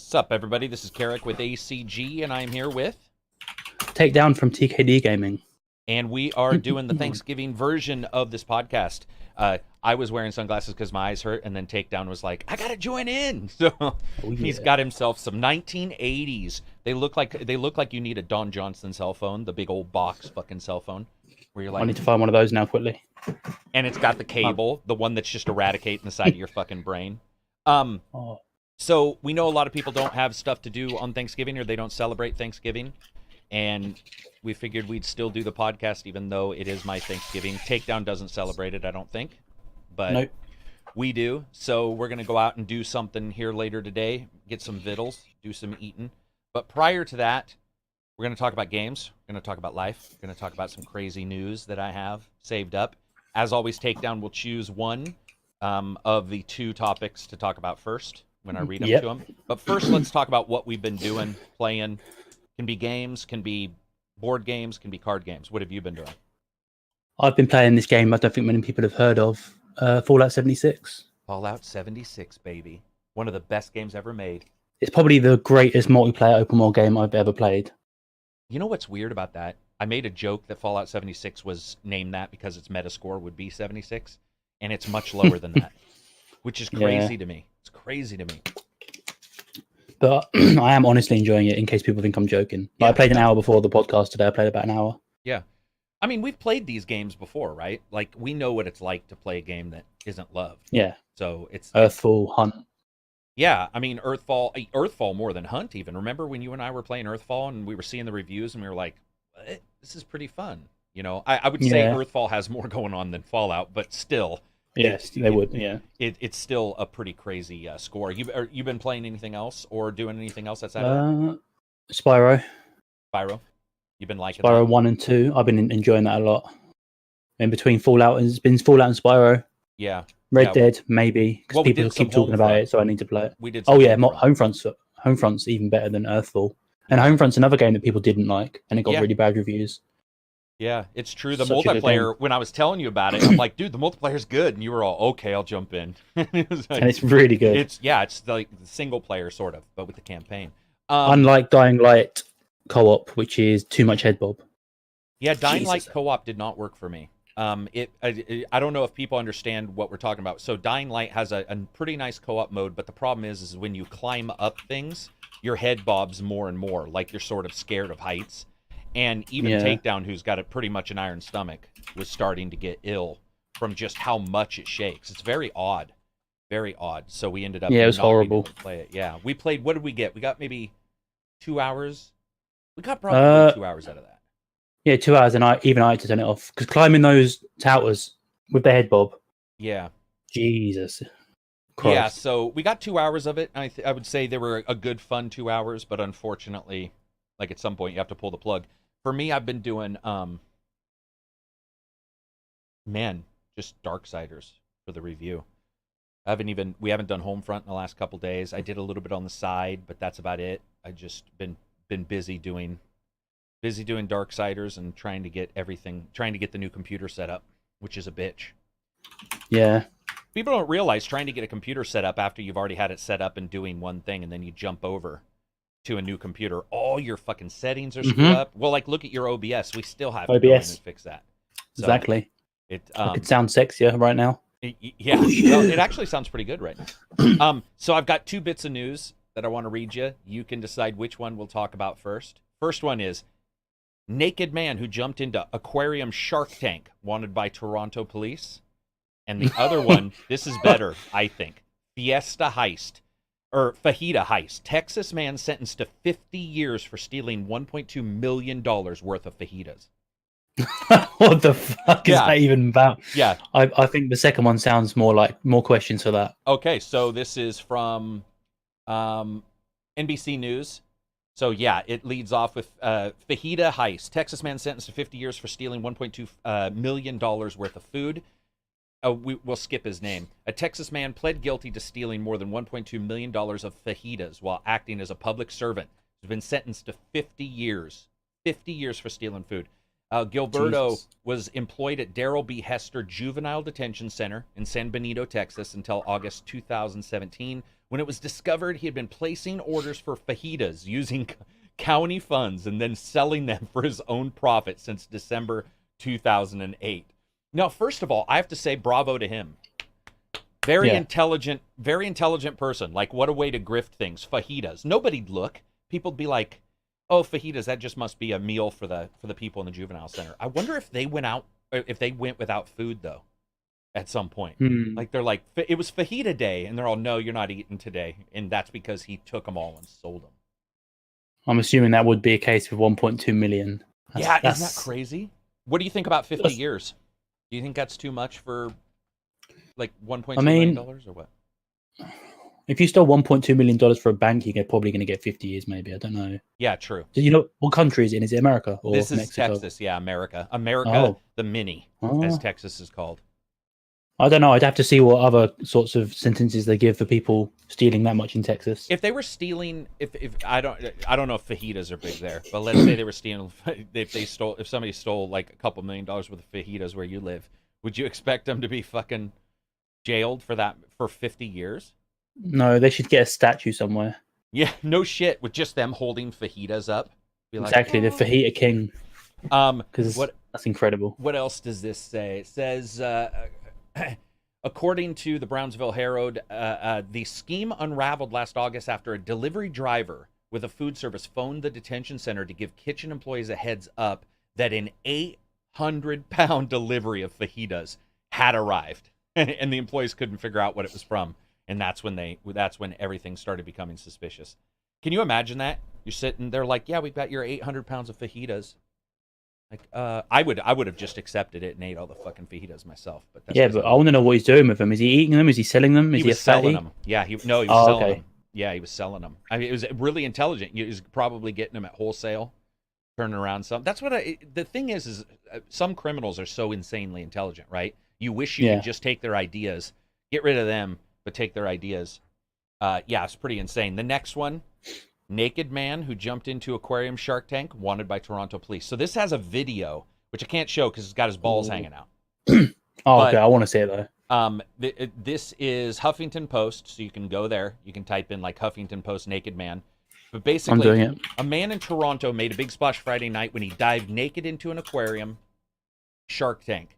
What's up, everybody? This is Karak with ACG, and I'm here with... Takedown from TKD Gaming. And we are doing the Thanksgiving version of this podcast. I was wearing sunglasses because my eyes hurt, and then Takedown was like, I gotta join in! So he's got himself some 1980s. They look like you need a Don Johnson cell phone, the big old box fucking cell phone. Where you're like, I need to find one of those now quickly. And it's got the cable, the one that's just eradicating the side of your fucking brain. So we know a lot of people don't have stuff to do on Thanksgiving, or they don't celebrate Thanksgiving. And we figured we'd still do the podcast, even though it is my Thanksgiving. Takedown doesn't celebrate it, I don't think. But nope. We do. So we're going to go out and do something here later today. Get some vittles, do some eating. But prior to that, we're going to talk about games. We're going to talk about life. We're going to talk about some crazy news that I have saved up. As always, Takedown will choose one of the two topics to talk about first when I read them to him. But first, let's talk about what we've been doing, playing. Can be games, can be board games, can be card games. What have you been doing? I've been playing this game I don't think many people have heard of, Fallout 76. Fallout 76, baby. One of the best games ever made. It's probably the greatest multiplayer open world game I've ever played. You know what's weird about that? I made a joke that Fallout 76 was named that because its Metascore would be 76, and it's much lower than that, which is crazy to me. It's crazy to me. But I am honestly enjoying it, in case people think I'm joking. I played an hour before the podcast today. I played about an hour. Yeah. I mean, we've played these games before, right? Like, we know what it's like to play a game that isn't loved. Yeah. So it's... Earthfall, Hunt. Yeah, I mean, Earthfall more than Hunt, even. Remember when you and I were playing Earthfall, and we were seeing the reviews, and we were like, what? This is pretty fun. You know, I would say Earthfall has more going on than Fallout, but still... Yes, they would. Yeah, it's still a pretty crazy score. You been playing anything else or doing anything else outside of that? Spyro. You've been liking Spyro that? 1 and 2. I've been enjoying that a lot. In between Fallout, it's been Fallout and Spyro. Yeah. Red Dead, maybe, because people keep talking about it, so I need to play it. We did. Homefront's even better than Earthfall, and Homefront's another game that people didn't like, and it got really bad reviews. Yeah, it's true. The multiplayer, when I was telling you about it, I'm like, dude, the multiplayer's good. And you were all, okay, I'll jump in. And it's really good. It's like the single player, sort of, but with the campaign. Unlike Dying Light co-op, which is too much head bob. Yeah, Dying Light co-op did not work for me. I don't know if people understand what we're talking about. So Dying Light has a pretty nice co-op mode, but the problem is when you climb up things, your head bobs more and more, like you're sort of scared of heights. And even Takedown, who's got pretty much an iron stomach, was starting to get ill from just how much it shakes. It's very odd. Very odd. So we ended up it was horrible. To play it. Yeah. We played, what did we get? We got maybe 2 hours. We got probably 2 hours out of that. Yeah, 2 hours, and I had to turn it off. Because climbing those towers with the head bob. Yeah. Jesus Christ. Yeah, so we got 2 hours of it. I would say they were a good, fun 2 hours, but unfortunately, like at some point, you have to pull the plug. For me, I've been doing, just Darksiders for the review. We haven't done Homefront in the last couple days. I did a little bit on the side, but that's about it. I just been busy doing Darksiders and trying to get the new computer set up, which is a bitch. Yeah. People don't realize trying to get a computer set up after you've already had it set up and doing one thing, and then you jump over to a new computer, all your fucking settings are screwed up. Well, like, look at your OBS. We still have to go in and fix that. So exactly. It sounds sexier right now. Yeah. Well, it actually sounds pretty good right now. So I've got 2 bits of news that I want to read you. You can decide which one we'll talk about first. First one is naked man who jumped into aquarium shark tank wanted by Toronto police. And the other one, this is better, I think. Fajita heist. Texas man sentenced to 50 years for stealing $1.2 million worth of fajitas. What the fuck is that even about? Yeah. I think the second one sounds more questions for that. Okay, so this is from NBC News. So yeah, it leads off with fajita heist. Texas man sentenced to 50 years for stealing $1.2 million worth of food. We'll skip his name. A Texas man pled guilty to stealing more than $1.2 million of fajitas while acting as a public servant. He's been sentenced to 50 years. 50 years for stealing food. Gilberto was employed at Darrell B. Hester Juvenile Detention Center in San Benito, Texas, until August 2017, when it was discovered he had been placing orders for fajitas using county funds and then selling them for his own profit since December 2008. Now, first of all, I have to say bravo to him. Very intelligent person. Like, what a way to grift things. Fajitas. Nobody'd look. People'd be like, oh, fajitas, that just must be a meal for the people in the juvenile center. I wonder if they went without food, though, at some point. Like, they're like, it was fajita day, and they're all, no, you're not eating today. And that's because he took them all and sold them. I'm assuming that would be a case with 1.2 million. Isn't that crazy? What do you think about 50 years? Do you think that's too much for, like, $1.2 million or what? If you stole $1.2 million for a bank, you're probably going to get 50 years, maybe. I don't know. Yeah, true. Do you know what country is it in? Is it America or this is Mexico? Texas, yeah, America. America, the mini, as Texas is called. I don't know. I'd have to see what other sorts of sentences they give for people stealing that much in Texas. If they were stealing, if I don't know if fajitas are big there, but let's say they were stealing. If somebody stole like a couple $1 million worth of fajitas where you live, would you expect them to be fucking jailed for that for 50 years? No, they should get a statue somewhere. Yeah, no shit, with just them holding fajitas up. Be like, exactly, the fajita king. Because that's incredible. What else does this say? It says, according to the Brownsville Herald, the scheme unraveled last August after a delivery driver with a food service phoned the detention center to give kitchen employees a heads up that an 800-pound delivery of fajitas had arrived, and the employees couldn't figure out what it was from. And that's when everything started becoming suspicious. Can you imagine that? You're sitting there like, yeah, we've got your 800 pounds of fajitas. Like, I would have just accepted it and ate all the fucking fajitas myself. But but I want to know what he's doing with them. Is he eating them? Is he selling them? Is he selling them? Yeah, he was selling them. Yeah, he was selling them. I mean, it was really intelligent. He was probably getting them at wholesale, turning around some. That's what the thing is some criminals are so insanely intelligent, right? You wish you could just take their ideas, get rid of them, but take their ideas. It's pretty insane. The next one, naked man who jumped into aquarium shark tank, wanted by Toronto police. So this has a video, which I can't show because it's got his balls hanging out. Okay, I want to see it though. This is Huffington Post, so you can go there. You can type in like Huffington Post naked man. But basically, I'm doing it. A man in Toronto made a big splash Friday night when he dived naked into an aquarium shark tank.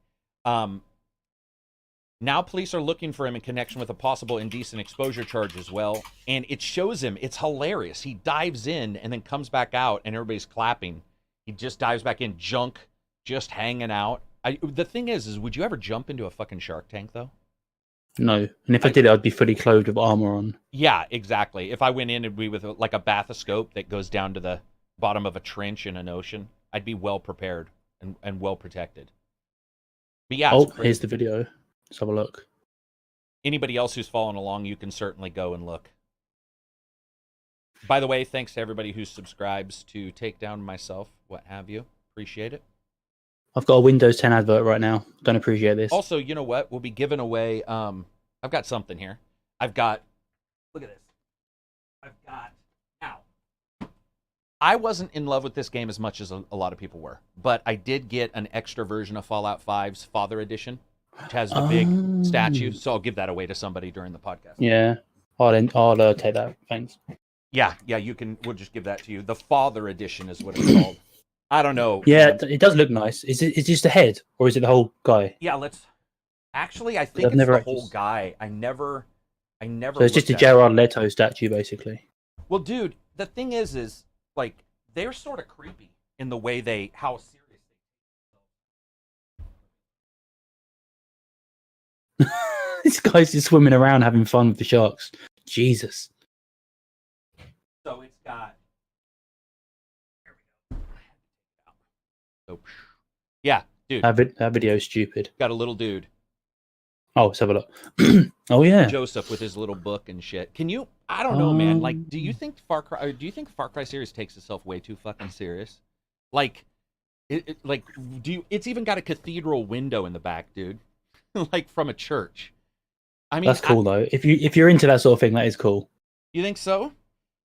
Now police are looking for him in connection with a possible indecent exposure charge as well. And it shows him. It's hilarious. He dives in and then comes back out and everybody's clapping. He just dives back in, junk just hanging out. The thing is would you ever jump into a fucking shark tank, though? No. And if I did, I'd be fully clothed with armor on. Yeah, exactly. If I went in, it'd be with like a bathoscope that goes down to the bottom of a trench in an ocean. I'd be well prepared and well protected. But yeah. Here's the video. Let's have a look. Anybody else who's following along, you can certainly go and look. By the way, thanks to everybody who subscribes to Takedown myself, what have you. Appreciate it. I've got a Windows 10 advert right now. Don't appreciate this. Also, you know what? We'll be giving away... I've got something here. Look at this. Now, I wasn't in love with this game as much as a lot of people were, but I did get an extra version of Fallout 5's Father Edition, which has the big statue, so I'll give that away to somebody during the podcast. Yeah, I'll take that. Thanks. Yeah, you can. We'll just give that to you. The Father Edition is what it's called. I don't know. Yeah, it does look nice. Is it just the head, or is it the whole guy? Yeah, let's. Actually, I think it's the whole guy. I never. So it's just a Jared Leto statue, basically. Well, dude, the thing is like they're sort of creepy in the way how serious. This guy's just swimming around having fun with the sharks. Jesus. So it's got. There we go. So, yeah, dude. That video is stupid. Got a little dude. Oh, let's have a look. Oh yeah, Joseph with his little book and shit. Can you? I don't know, man. Like, do you think Far Cry series takes itself way too fucking serious? Like, it's even got a cathedral window in the back, dude. Like from a church. I mean, that's cool though. If you're into that sort of thing, that is cool. You think so?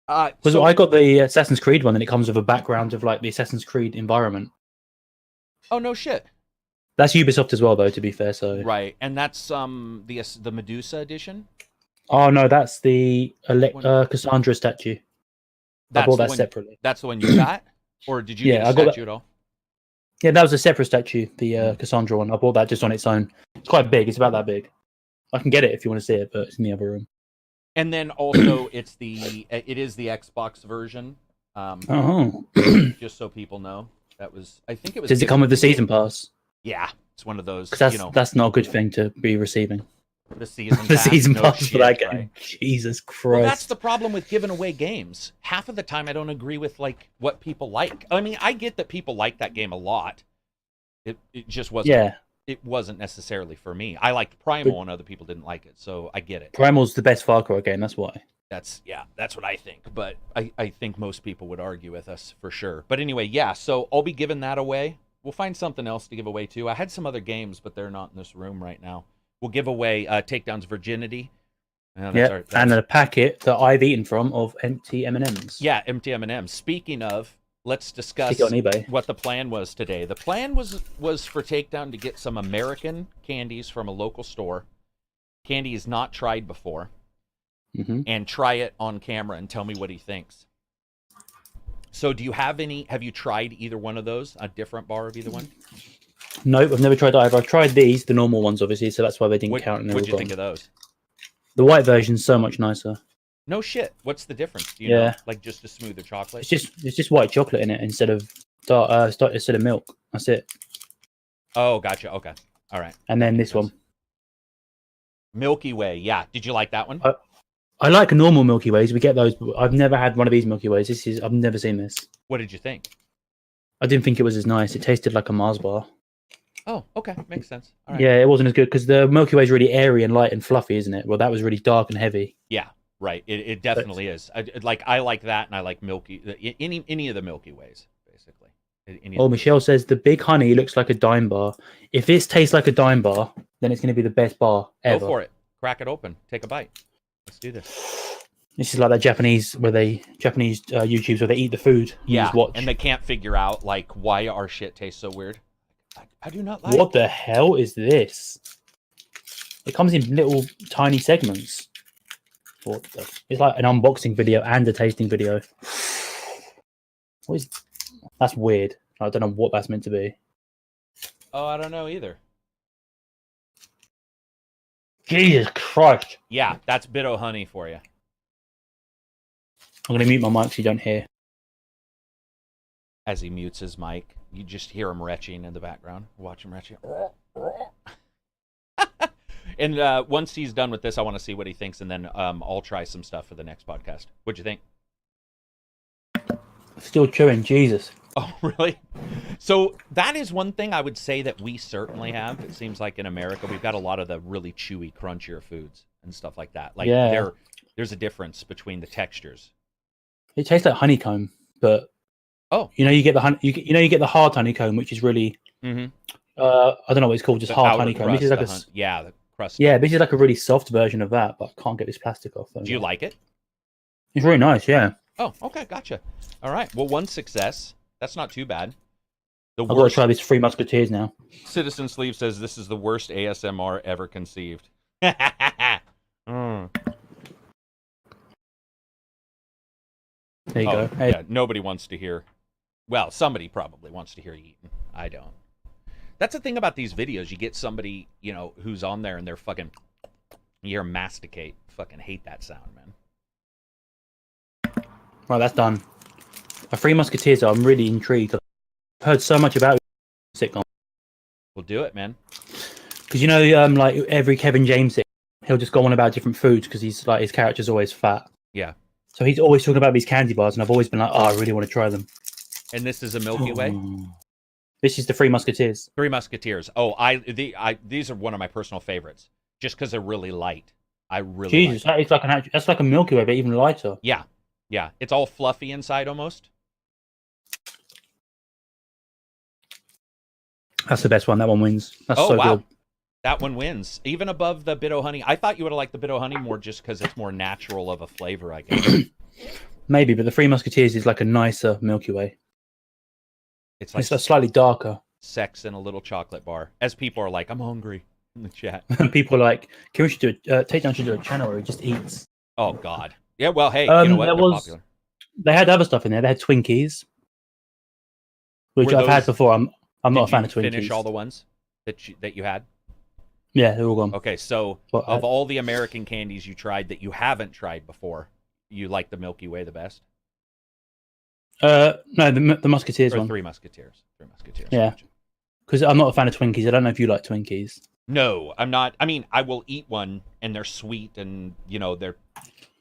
Because I got the Assassin's Creed one, and it comes with a background of like the Assassin's Creed environment. Oh no shit. That's Ubisoft as well, though. To be fair, so right, and that's the Medusa edition. Oh no, that's the Cassandra statue. I bought that separately. That's the one you got, or did you get a statue at all? Yeah, that was a separate statue, the Cassandra one. I bought that just on its own. It's quite big. It's about that big. I can get it if you want to see it, but it's in the other room. And then also, it is the Xbox version. Just so people know, I think it was. Does it come with the season pass? Yeah, it's one of those. That's not a good thing to be receiving. The season pass for that game. Right? Jesus Christ! Well, that's the problem with giving away games. Half of the time, I don't agree with what people like. I mean, I get that people like that game a lot. It just wasn't. Yeah. It wasn't necessarily for me. I liked Primal, and other people didn't like it, so I get it. Primal's the best Far Cry game. That's why. That's what I think. But I think most people would argue with us for sure. But anyway, yeah. So I'll be giving that away. We'll find something else to give away too. I had some other games, but they're not in this room right now. We'll give away Takedown's Virginity. And a packet that I've eaten from of empty M&Ms. Yeah, empty M&Ms. Speaking of, let's discuss what the plan was today. The plan was for Takedown to get some American candies from a local store. Candy he's not tried before. Mm-hmm. And try it on camera and tell me what he thinks. So do you have you tried either one of those? A different bar of either one? Nope, I've never tried either. I've tried these, the normal ones, obviously, so that's why they didn't count. What'd you think of those? The white version's so much nicer. No shit. What's the difference? Do you know? Like just a smoother chocolate? It's just white chocolate in it instead of milk. That's it. Oh, gotcha. Okay. All right. And then this one. Milky Way. Yeah. Did you like that one? I like normal Milky Ways. We get those, but I've never had one of these Milky Ways. I've never seen this. What did you think? I didn't think it was as nice. It tasted like a Mars bar. Oh, okay. Makes sense. All right. Yeah, it wasn't as good because the Milky Way is really airy and light and fluffy, isn't it? Well, that was really dark and heavy. Yeah, right. It definitely is. I like that, and I like any of the Milky Ways, basically. Michelle says the big honey looks like a dime bar. If this tastes like a dime bar, then it's going to be the best bar ever. Go for it. Crack it open. Take a bite. Let's do this. This is like that Japanese YouTubes where they eat the food. Yeah, and they can't figure out why our shit tastes so weird. I do not like. What the hell is this? It comes in little tiny segments. It's like an unboxing video and a tasting video. That's weird. I don't know what that's meant to be. Oh, I don't know either. Jesus Christ. Yeah, that's Bitto honey for you. I'm going to mute my mic so you don't hear. As he mutes his mic, you just hear him retching in the background. Watch him retching. And once he's done with this, I want to see what he thinks, and then I'll try some stuff for the next podcast. What'd you think? Still chewing, Jesus. Oh, really? So that is one thing I would say that we certainly have. It seems like in America, we've got a lot of the really chewy, crunchier foods and stuff like that. There's a difference between the textures. It tastes like honeycomb, but you get the hard honeycomb, which is really I don't know what it's called, just hard honeycomb. This is like the crust. Yeah, this is like a really soft version of that, but I can't get this plastic off. Do you like it? It's really nice, yeah. Oh, okay, gotcha. All right, well, one success. That's not too bad. I've got to try this Three Musketeers now. Citizen Sleeve says this is the worst ASMR ever conceived. There you go. Hey. Yeah, nobody wants to hear. Well, somebody probably wants to hear you eating. I don't. That's the thing about these videos. You get somebody, who's on there and they're fucking. You hear them masticate. Fucking hate that sound, man. Right, that's done. A Three Musketeers, I'm really intrigued. I've heard so much about sitcom. We'll do it, man. Because like every Kevin James thing, he'll just go on about different foods because he's like his character's always fat. Yeah. So he's always talking about these candy bars, and I've always been like, I really want to try them. And this is a Milky Way? This is the Three Musketeers. Three Musketeers. Oh, these are one of my personal favorites, just because they're really light. I really Jesus, like that's like a Milky Way, but even lighter. Yeah. Yeah. It's all fluffy inside almost. That's the best one. That one wins. That's so wow. good. That one wins. Even above the Bitto honey. I thought you would have liked the Bitto honey more just because it's more natural of a flavor, I guess. Maybe, but the Three Musketeers is like a nicer Milky Way. It's a slightly darker. Sex in a little chocolate bar. As people are like, I'm hungry. in the chat. People are like, can we should do Takedown should do a channel where he just eats. Oh God. Yeah. Well, hey, you know what? They're popular. They had other stuff in there. They had Twinkies, which I've had before. I'm not a fan of Twinkies. Did you finish all the ones that you had? Yeah, they're all gone. Okay, so of all the American candies you tried that you haven't tried before, you like the Milky Way the best? No, the Musketeers one. Three Musketeers. Three Musketeers. Yeah, because I'm not a fan of Twinkies. I don't know if you like Twinkies. No, I'm not. I mean, I will eat one, and they're sweet, and they're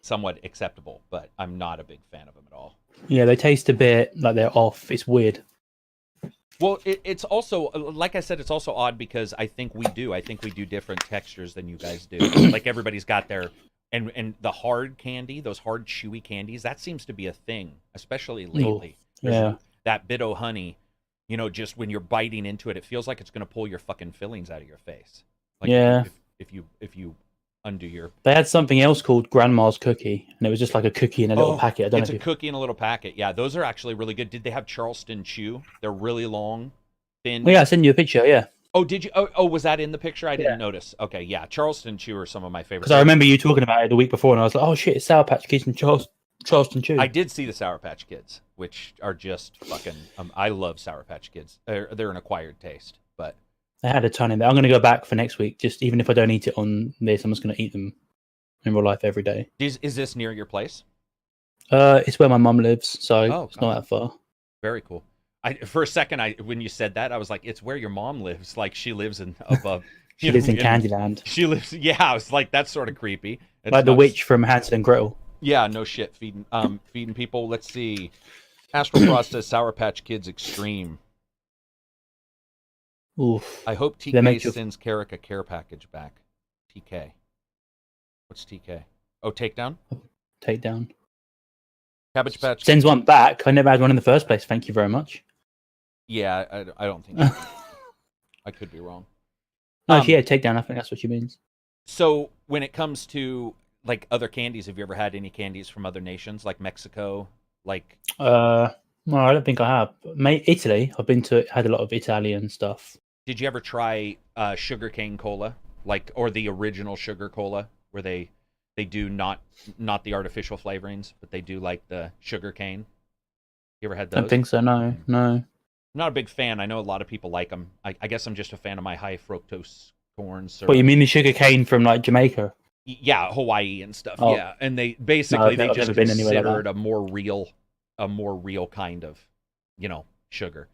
somewhat acceptable, but I'm not a big fan of them at all. Yeah, they taste a bit like they're off. It's weird. Well, it's also, like I said, it's also odd because I think we do different textures than you guys do. Like everybody's got their, and the hard candy, those hard chewy candies, that seems to be a thing, especially lately. Yeah. That Bit-O honey, just when you're biting into it, it feels like it's going to pull your fucking fillings out of your face. Like yeah. If you undo your... They had something else called Grandma's Cookie, and it was just like a cookie in a little packet. I don't know. It's a cookie in a little packet. Yeah, those are actually really good. Did they have Charleston Chew? They're really long, thin. Well, yeah, I sent you a picture. Yeah. Oh, did you? Oh, was that in the picture? I didn't notice. Okay, yeah, Charleston Chew are some of my favorites. Because I remember you talking about it the week before, and I was like, "Oh shit, it's Sour Patch Kids and Charleston Chew." I did see the Sour Patch Kids, which are just fucking. I love Sour Patch Kids. They're an acquired taste, but they had a ton in there. I'm going to go back for next week. Just even if I don't eat it on this, I'm just going to eat them in real life every day. Is this near your place? It's where my mum lives, so it's not that far. Very cool. For a second, when you said that, I was like, "It's where your mom lives." Like she lives above. She lives in Candyland. She lives. Yeah, I was like, that's sort of creepy. It's like the witch from Hansel and Gretel. Yeah, no shit. Feeding people. Let's see. Astral Frost says Sour Patch Kids Extreme. Oof. I hope TK sends Karak a care package back. TK. What's TK? Oh, Takedown? Takedown. Cabbage Patch sends one back. I never had one in the first place. Thank you very much. Yeah, I don't think I could be wrong. No, yeah, Takedown. I think that's what she means. So when it comes to like other candies, have you ever had any candies from other nations, like Mexico? Like no, I don't think I have. Italy. I've been to had a lot of Italian stuff. Did you ever try sugarcane cola, or the original sugar cola, where they do not the artificial flavorings, but they do like the sugar cane? You ever had those? I don't think so. No. I'm not a big fan. I know a lot of people like them. I guess I'm just a fan of my high fructose corn syrup. What, you mean the sugar cane from like Jamaica? Yeah, Hawaii and stuff. Oh. Yeah, and they basically they just considered a more real kind of, sugar.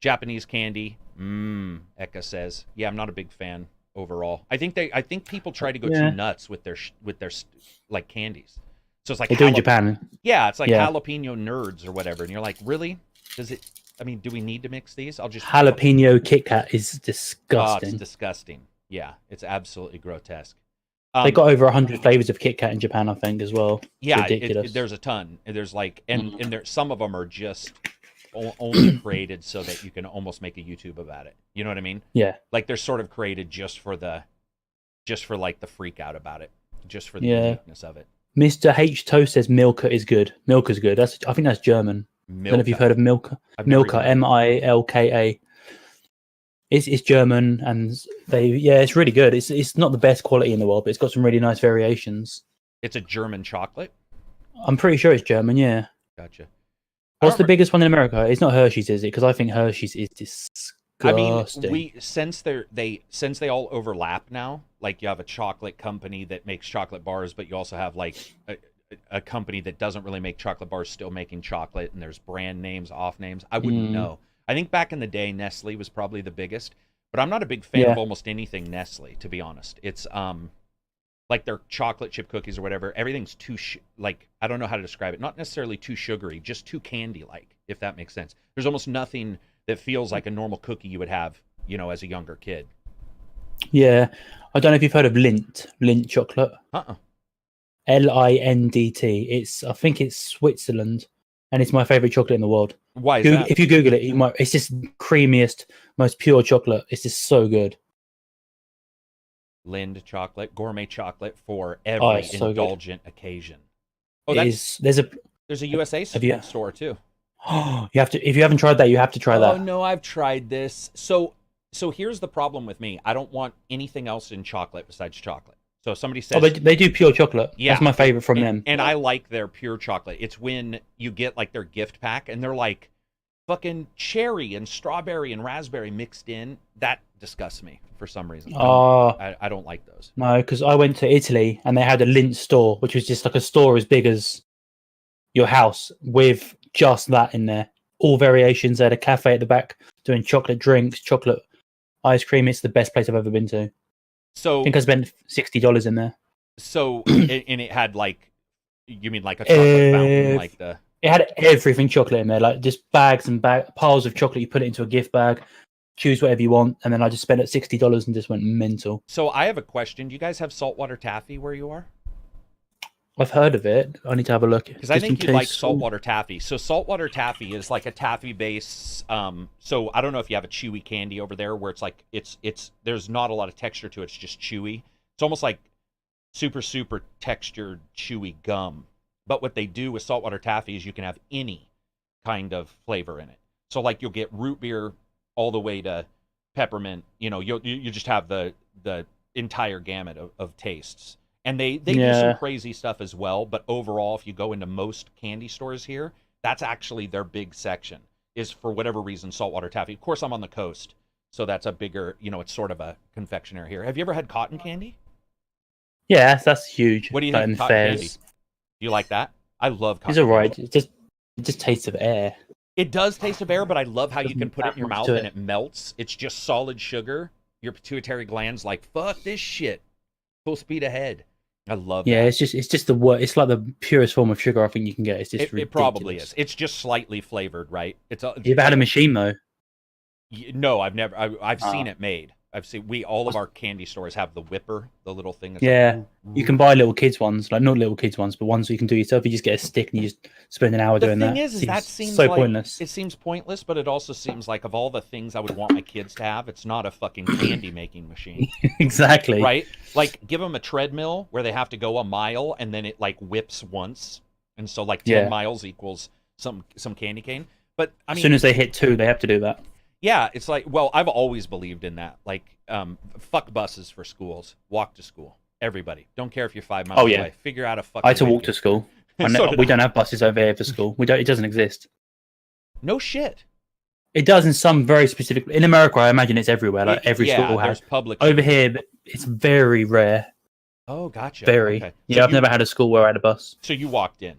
Japanese candy. Eka says, yeah, I'm not a big fan overall. I think people try to go too nuts with their like candies. So it's like they do in Japan. Yeah, it's like jalapeno nerds or whatever, and you're like, really? Does it? I mean, do we need to mix these? I'll just jalapeno Kit Kat is disgusting. Oh, it's disgusting. Yeah, it's absolutely grotesque. They got over 100 flavors of Kit Kat in Japan, I think, as well. It's ridiculous. There's a ton. There's like, and there some of them are just only created so that you can almost make a YouTube about it. You know what I mean? Yeah. Like they're sort of created just for like the freak out about it, just for the uniqueness of it. Mr. H Toast says Milka is good. Milka's good. I think that's German. Milka. I don't know if you've heard of Milka. Milka, Milka. It's German, and it's really good. It's not the best quality in the world, but it's got some really nice variations. It's a German chocolate? I'm pretty sure it's German, yeah. Gotcha. What's the biggest one in America? It's not Hershey's, is it? Because I think Hershey's is disgusting. I mean, since they all overlap now, like you have a chocolate company that makes chocolate bars, but you also have like a company that doesn't really make chocolate bars still making chocolate, and there's brand names, off names. I wouldn't know. I think back in the day, Nestle was probably the biggest, but I'm not a big fan of almost anything Nestle, to be honest. It's like their chocolate chip cookies or whatever. Everything's too like, I don't know how to describe it. Not necessarily too sugary, just too candy-like, if that makes sense. There's almost nothing that feels like a normal cookie you would have, as a younger kid. Yeah, I don't know if you've heard of Lindt chocolate. Lindt. I think it's Switzerland, and it's my favorite chocolate in the world. Why is that? If you Google it, it's just creamiest, most pure chocolate. It's just so good. Lindt chocolate, gourmet chocolate for every indulgent occasion. Oh, there's a USA store too. You have to. If you haven't tried that, you have to try that. Oh no, I've tried this. So So here's the problem with me. I don't want anything else in chocolate besides chocolate. So if somebody Oh, says, they do pure chocolate. yeah, That's my favorite from them. and I like their pure chocolate. It's when you get like their gift pack and they're like fucking cherry and strawberry and raspberry mixed in. That disgusts me for some reason. I don't like those. No, because I went to Italy and they had a Lindt store, which was just like a store as big as your house with just that in there. All variations. They had a cafe at the back doing chocolate drinks, chocolate ice cream. It's the best place I've ever been to. So I think I spent $60 in there. So and it had like, you mean like a chocolate fountain, like the. It had everything chocolate in there, like just bags and piles of chocolate. You put it into a gift bag, choose whatever you want, and then I just spent it $60 and just went mental. So I have a question. Do you guys have saltwater taffy where you are? I've heard of it. I need to have a look. Because I think you'd like saltwater taffy. So saltwater taffy is like a taffy base. So I don't know if you have a chewy candy over there where it's like it's there's not a lot of texture to it. It's just chewy. It's almost like super textured chewy gum. But what they do with saltwater taffy is you can have any kind of flavor in it. So like you'll get root beer all the way to peppermint. You know, you just have the entire gamut of tastes. And they do some crazy stuff as well. But overall, if you go into most candy stores here, that's actually their big section, is for whatever reason saltwater taffy. Of course, I'm on the coast, so that's a bigger, it's sort of a confectionery here. Have you ever had cotton candy? Yeah, that's huge. What do you think of cotton candy? Do you like that? I love cotton candy. It's alright. Candy. It just tastes of air. It does taste of air, but I love how you can put it in your mouth and it melts. It's just solid sugar. Your pituitary gland's like, fuck this shit. Full speed ahead. I love that. It's just the word. It's like the purest form of sugar I think you can get. It's just ridiculous. It probably is. It's just slightly flavored, right? You've ever had a machine though? No, I've never. I've seen it made. All of our candy stores have the whipper, the little thing. That's you can buy little kids ones, like not little kids ones, but ones you can do yourself. You just get a stick and you just spend an hour doing that. The thing is that seems so like, pointless. It seems pointless, but it also seems like of all the things I would want my kids to have, it's not a fucking candy making machine. Exactly. Right? Like give them a treadmill where they have to go a mile and then it like whips once, and so like 10 miles equals some candy cane. But I mean, as soon as they hit 2, they have to do that. Yeah, it's like, well, I've always believed in that. Like, fuck buses for schools. Walk to school. Everybody. Don't care if you're 5 miles away. Figure out a fucking. I had to walk to school. We don't have buses over here for school. It doesn't exist. No shit. It does in some very specific. In America, I imagine it's everywhere. Like every school has. Public. Over here, it's very rare. Oh, gotcha. Very. Okay. Yeah, I've never had a school where I had a bus. So you walked in.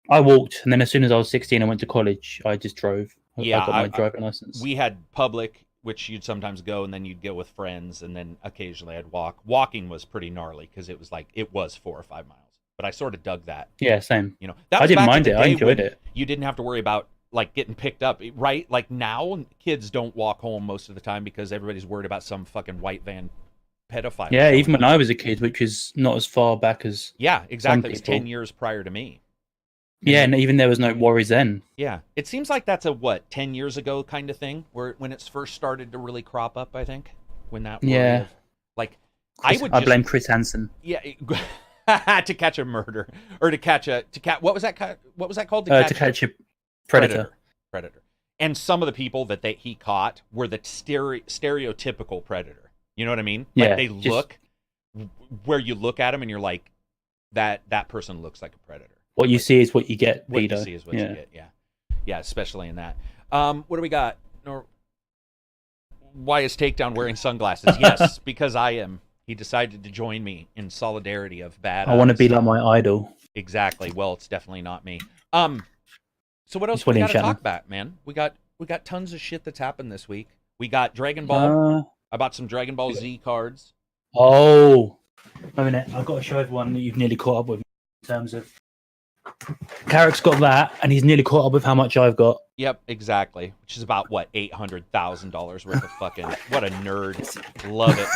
I walked, and then as soon as I was 16, I went to college. I just drove. Yeah, I got my driving license. We had public, which you'd sometimes go, and then you'd go with friends, and then occasionally I'd walk. Walking was pretty gnarly because it was 4 or 5 miles. But I sort of dug that. Yeah, same. I didn't mind it. I enjoyed it. You didn't have to worry about like getting picked up, right? Like now, kids don't walk home most of the time because everybody's worried about some fucking white van pedophile. Yeah, even when I was a kid, which is not as far back as exactly. It was 10 years prior to me. And even there was no worries then. Yeah, it seems like that's a 10 years ago kind of thing, when it's first started to really crop up. I think when that I blame Chris Hansen. Yeah, to catch a murder or to catch what was that called? To catch a predator. And some of the people that he caught were the stereotypical predator. You know what I mean? Yeah, like they look where you look at them and you're like, that person looks like a predator. What you see is what you get. What you see is what you get. Yeah, especially in that. What do we got? Why is Takedown wearing sunglasses? Yes, because I am. He decided to join me in solidarity of bad. I want to be like my idol. Exactly. Well, it's definitely not me. So what else we got to talk about, man? We got tons of shit that's happened this week. We got Dragon Ball. I bought some Dragon Ball Z cards. Oh, wait a minute. I've got to show everyone that you've nearly caught up with in terms of. Karak's got that, and he's nearly caught up with how much I've got. Yep, exactly. Which is about $800,000 worth of fucking. What a nerd! Love it.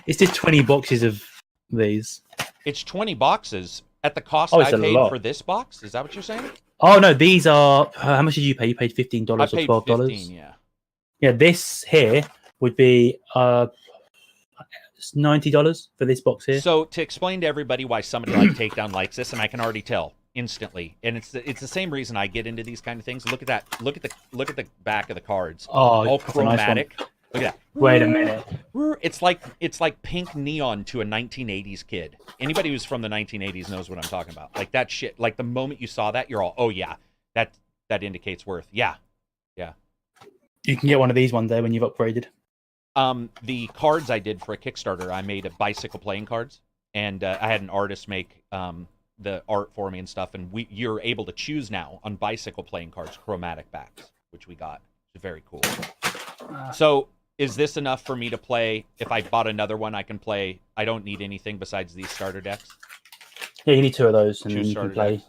It's just 20 boxes of these. It's 20 boxes at the cost I paid for this box. Is that what you're saying? Oh no, these are. How much did you pay? You paid $15 or $12. $15, yeah. Yeah, this here would be $90 for this box here. So to explain to everybody why somebody like Takedown likes this, and I can already tell instantly, and it's the same reason I get into these kind of things. Look at that. Look at the back of the cards. Oh, all chromatic. Nice Look at that. Wait a minute. It's like pink neon to a 1980s kid. Anybody who's from the 1980s knows what I'm talking about. Like that shit. Like the moment you saw that, you're all, oh yeah, that indicates worth. Yeah, yeah. You can get one of these one day when you've upgraded. The cards I did for a Kickstarter, I made a bicycle playing cards, and I had an artist make the art for me and stuff. And you're able to choose now on bicycle playing cards chromatic backs, which we got. It's very cool. So. Is this enough for me to play? If I bought another one, I can play. I don't need anything besides these starter decks. Yeah, you need 2 of those, and then you can play.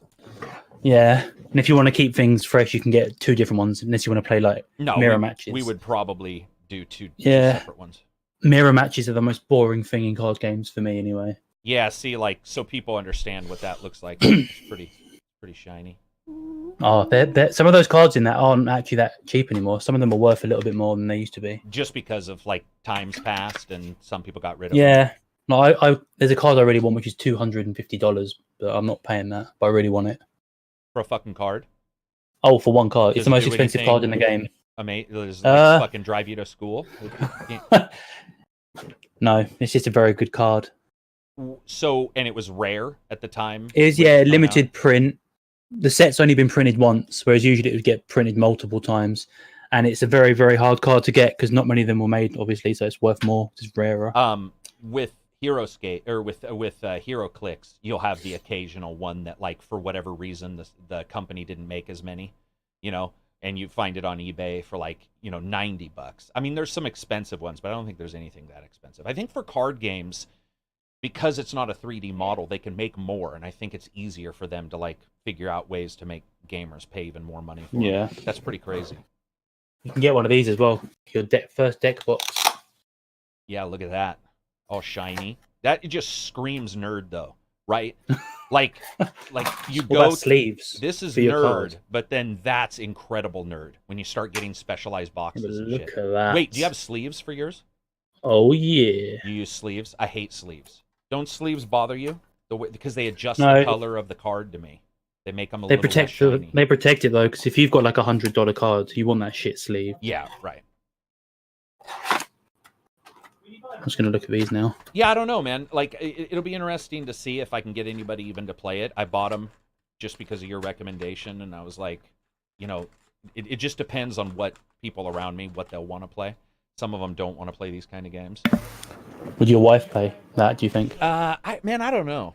Yeah, and if you want to keep things fresh, you can get 2 different ones. Unless you want to play like mirror matches. We would probably do two separate ones. Mirror matches are the most boring thing in card games for me, anyway. Yeah, see, like so people understand what that looks like. It's pretty shiny. Oh, some of those cards in that aren't actually that cheap anymore. Some of them are worth a little bit more than they used to be. Just because of like times past and some people got rid of them. Yeah. No, there's a card I really want, which is $250, but I'm not paying that. But I really want it. For a fucking card? Oh, for one card. It's the most expensive card in the game. Does it like fucking drive you to school? No, it's just a very good card. So, and it was rare at the time? It is, yeah, limited print. The set's only been printed once, whereas usually it would get printed multiple times. And it's a very, very hard card to get because not many of them were made, obviously, so it's worth more. It's rarer. With Hero Skate or with Hero Clicks, you'll have the occasional one that, like, for whatever reason, the company didn't make as many, and you find it on eBay for like, $90. I mean, there's some expensive ones, but I don't think there's anything that expensive. I think for card games, because it's not a 3D model, they can make more, and I think it's easier for them to like figure out ways to make gamers pay even more money for them. That's pretty crazy. You can get one of these as well. Your first deck box. Yeah, look at that. All shiny. That just screams nerd though, right? like you go sleeves. This is nerd, but then that's incredible nerd when you start getting specialized boxes and look shit. At that. Wait, do you have sleeves for yours? Oh yeah. You use sleeves? I hate sleeves. Don't sleeves bother you? Because they adjust the color of the card to me. They make them a little less shiny. They protect it though, because if you've got like $100 card, you want that shit sleeve. Yeah, right. I'm just gonna look at these now. Yeah, I don't know, man. Like, it'll be interesting to see if I can get anybody even to play it. I bought them just because of your recommendation, and I was like, it just depends on what people around me, what they'll want to play. Some of them don't want to play these kind of games. Would your wife play that, do you think? I don't know.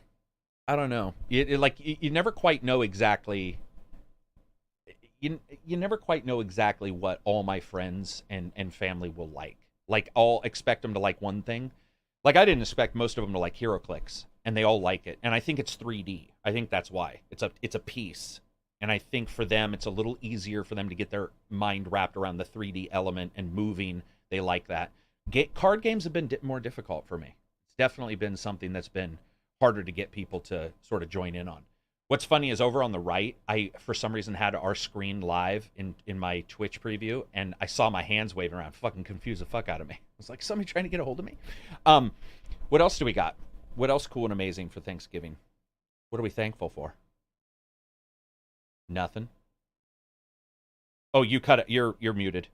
I don't know. You never quite know exactly. You never quite know exactly what all my friends and family will like. Like, I'll expect them to like one thing. Like, I didn't expect most of them to like HeroClix, and they all like it. And I think it's 3D. I think that's why. It's a piece. And I think for them, it's a little easier for them to get their mind wrapped around the 3D element and moving. They like that. Card games have been more difficult for me. It's definitely been something that's been harder to get people to sort of join in on. What's funny is over on the right, I, for some reason, had our screen live in my Twitch preview, and I saw my hands waving around. Fucking confused the fuck out of me. I was like, somebody trying to get a hold of me? What else do we got? What else cool and amazing for Thanksgiving? What are we thankful for? Nothing. Oh, you cut it. You're muted.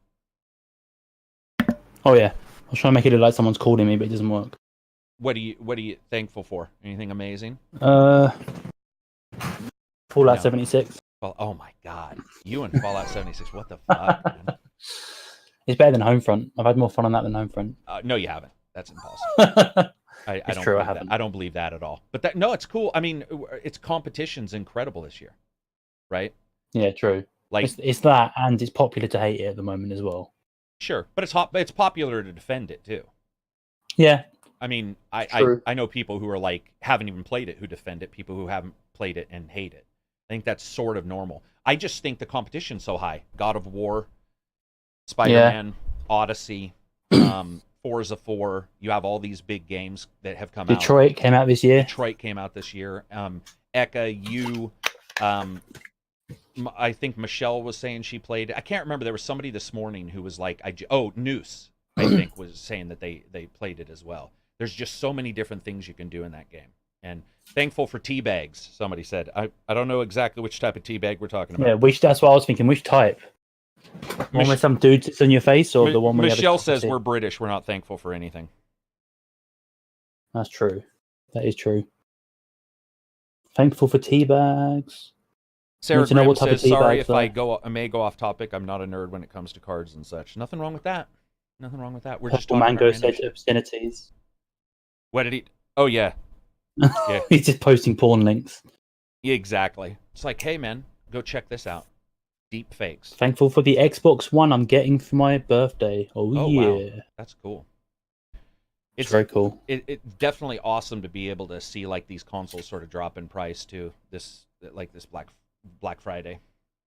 Oh yeah. I was trying to make it look like someone's calling me, but it doesn't work. What are you thankful for? Anything amazing? Fallout 76. Well, oh my god. You and Fallout 76. What the fuck, man? It's better than Homefront. I've had more fun on that than Homefront. No, you haven't. That's impossible. I don't true, believe I haven't. That. I don't believe that at all. But no, it's cool. I mean, its competition's incredible this year, right? Yeah, true. Like it's that, and it's popular to hate it at the moment as well. Sure, but it's popular to defend it too. Yeah. I mean, I know people who are like haven't even played it who defend it. People who haven't played it and hate it. I think that's sort of normal. I just think the competition's so high. God of War, Spider-Man, Odyssey, Forza 4. You have all these big games that have come out. Detroit came out this year. Eka, you, I think Michelle was saying she played it. I can't remember. There was somebody this morning who was like, Noose, I think, was saying that they played it as well. There's just so many different things you can do in that game. And thankful for tea bags, somebody said. I don't know exactly which type of tea bag we're talking about. Yeah, that's what I was thinking. Which type? One where some dude sits on your face, or the one where Michelle you have a says we're British. We're not thankful for anything. That's true. That is true. Thankful for tea bags. Sarah Grimm says, sorry if I may go off topic. I'm not a nerd when it comes to cards and such. Nothing wrong with that. Nothing wrong with that. We're just talking Mango about said obscenities. What did he... Oh, yeah. Yeah. He's just posting porn links. Yeah, exactly. It's like, hey, man, go check this out. Deep fakes. Thankful for the Xbox One I'm getting for my birthday. Oh yeah. Wow. That's cool. It's very cool. It's definitely awesome to be able to see like these consoles sort of drop in price too. This Black Friday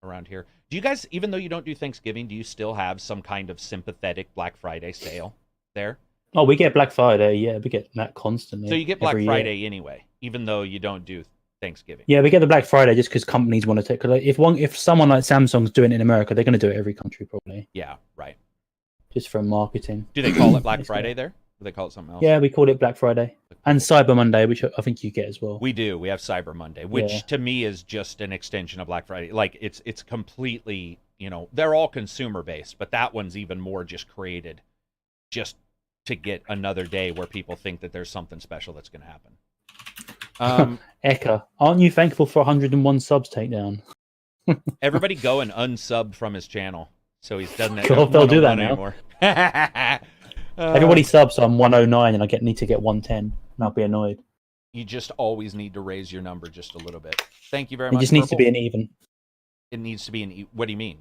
around here. Do you guys, even though you don't do Thanksgiving, do you still have some kind of sympathetic Black Friday sale there? Oh, we get Black Friday. Yeah, we get that constantly. So you get Black Friday anyway, even though you don't do Thanksgiving. Yeah, we get the Black Friday just because companies want to take. Cause if someone like Samsung's doing it in America, they're going to do it every country probably. Yeah, right. Just for marketing. Do they call it Black Friday there? Or do they call it something else? Yeah, we call it Black Friday and Cyber Monday, which I think you get as well. We do. We have Cyber Monday, which to me is just an extension of Black Friday. Like it's completely, they're all consumer based, but that one's even more just created just to get another day where people think that there's something special that's going to happen. Eka, aren't you thankful for 101 subs takedown? Everybody go and unsub from his channel, so he's doesn't. God, they'll do that now. Anymore. Everybody subs, so I'm 109, and I need to get 110, and I'll be annoyed. You just always need to raise your number just a little bit. Thank you very much. It just needs to be an even. It needs to be an. What do you mean?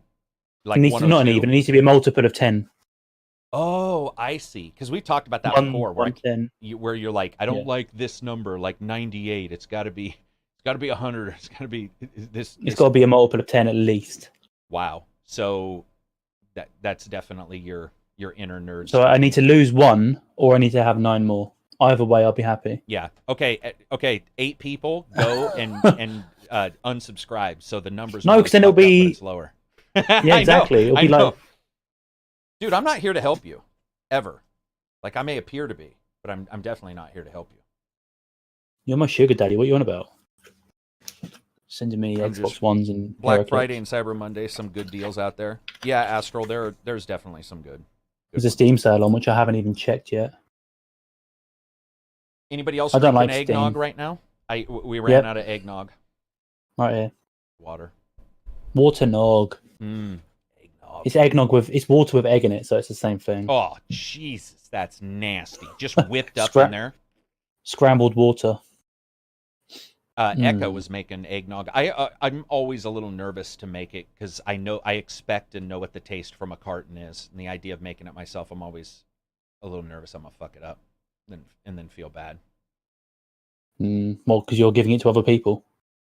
Like not an even. It needs to be a multiple of 10. Oh, I see. Because we've talked about that before, where you're like, I don't like this number, like 98. It's got to be 100. It's got to be this. It's got to be a multiple of 10 at least. Wow. So that's definitely your inner nerd. So I need to lose 1, or I need to have 9 more. Either way, I'll be happy. Yeah. Okay. 8 people go and unsubscribe. So the numbers. No, because then it'll be slower. Yeah, exactly. It'll be like. Dude, I'm not here to help you, ever. Like I may appear to be, but I'm definitely not here to help you. You're my sugar daddy. What are you on about? Sending me Xbox Ones and Black Friday and Cyber Monday. Some good deals out there. Yeah, Astral. There's definitely some good. There's a Steam sale on which I haven't even checked yet. Anybody else? I don't like eggnog Steam right now. We ran out of eggnog. Right here. Water nog. It's water with egg in it, so it's the same thing. Oh, Jesus, that's nasty. Just whipped up in there. Scrambled water. Eka was making eggnog. I'm always a little nervous to make it because I expect and know what the taste from a carton is, and the idea of making it myself, I'm always a little nervous I'm gonna fuck it up, and then feel bad. Well, because you're giving it to other people.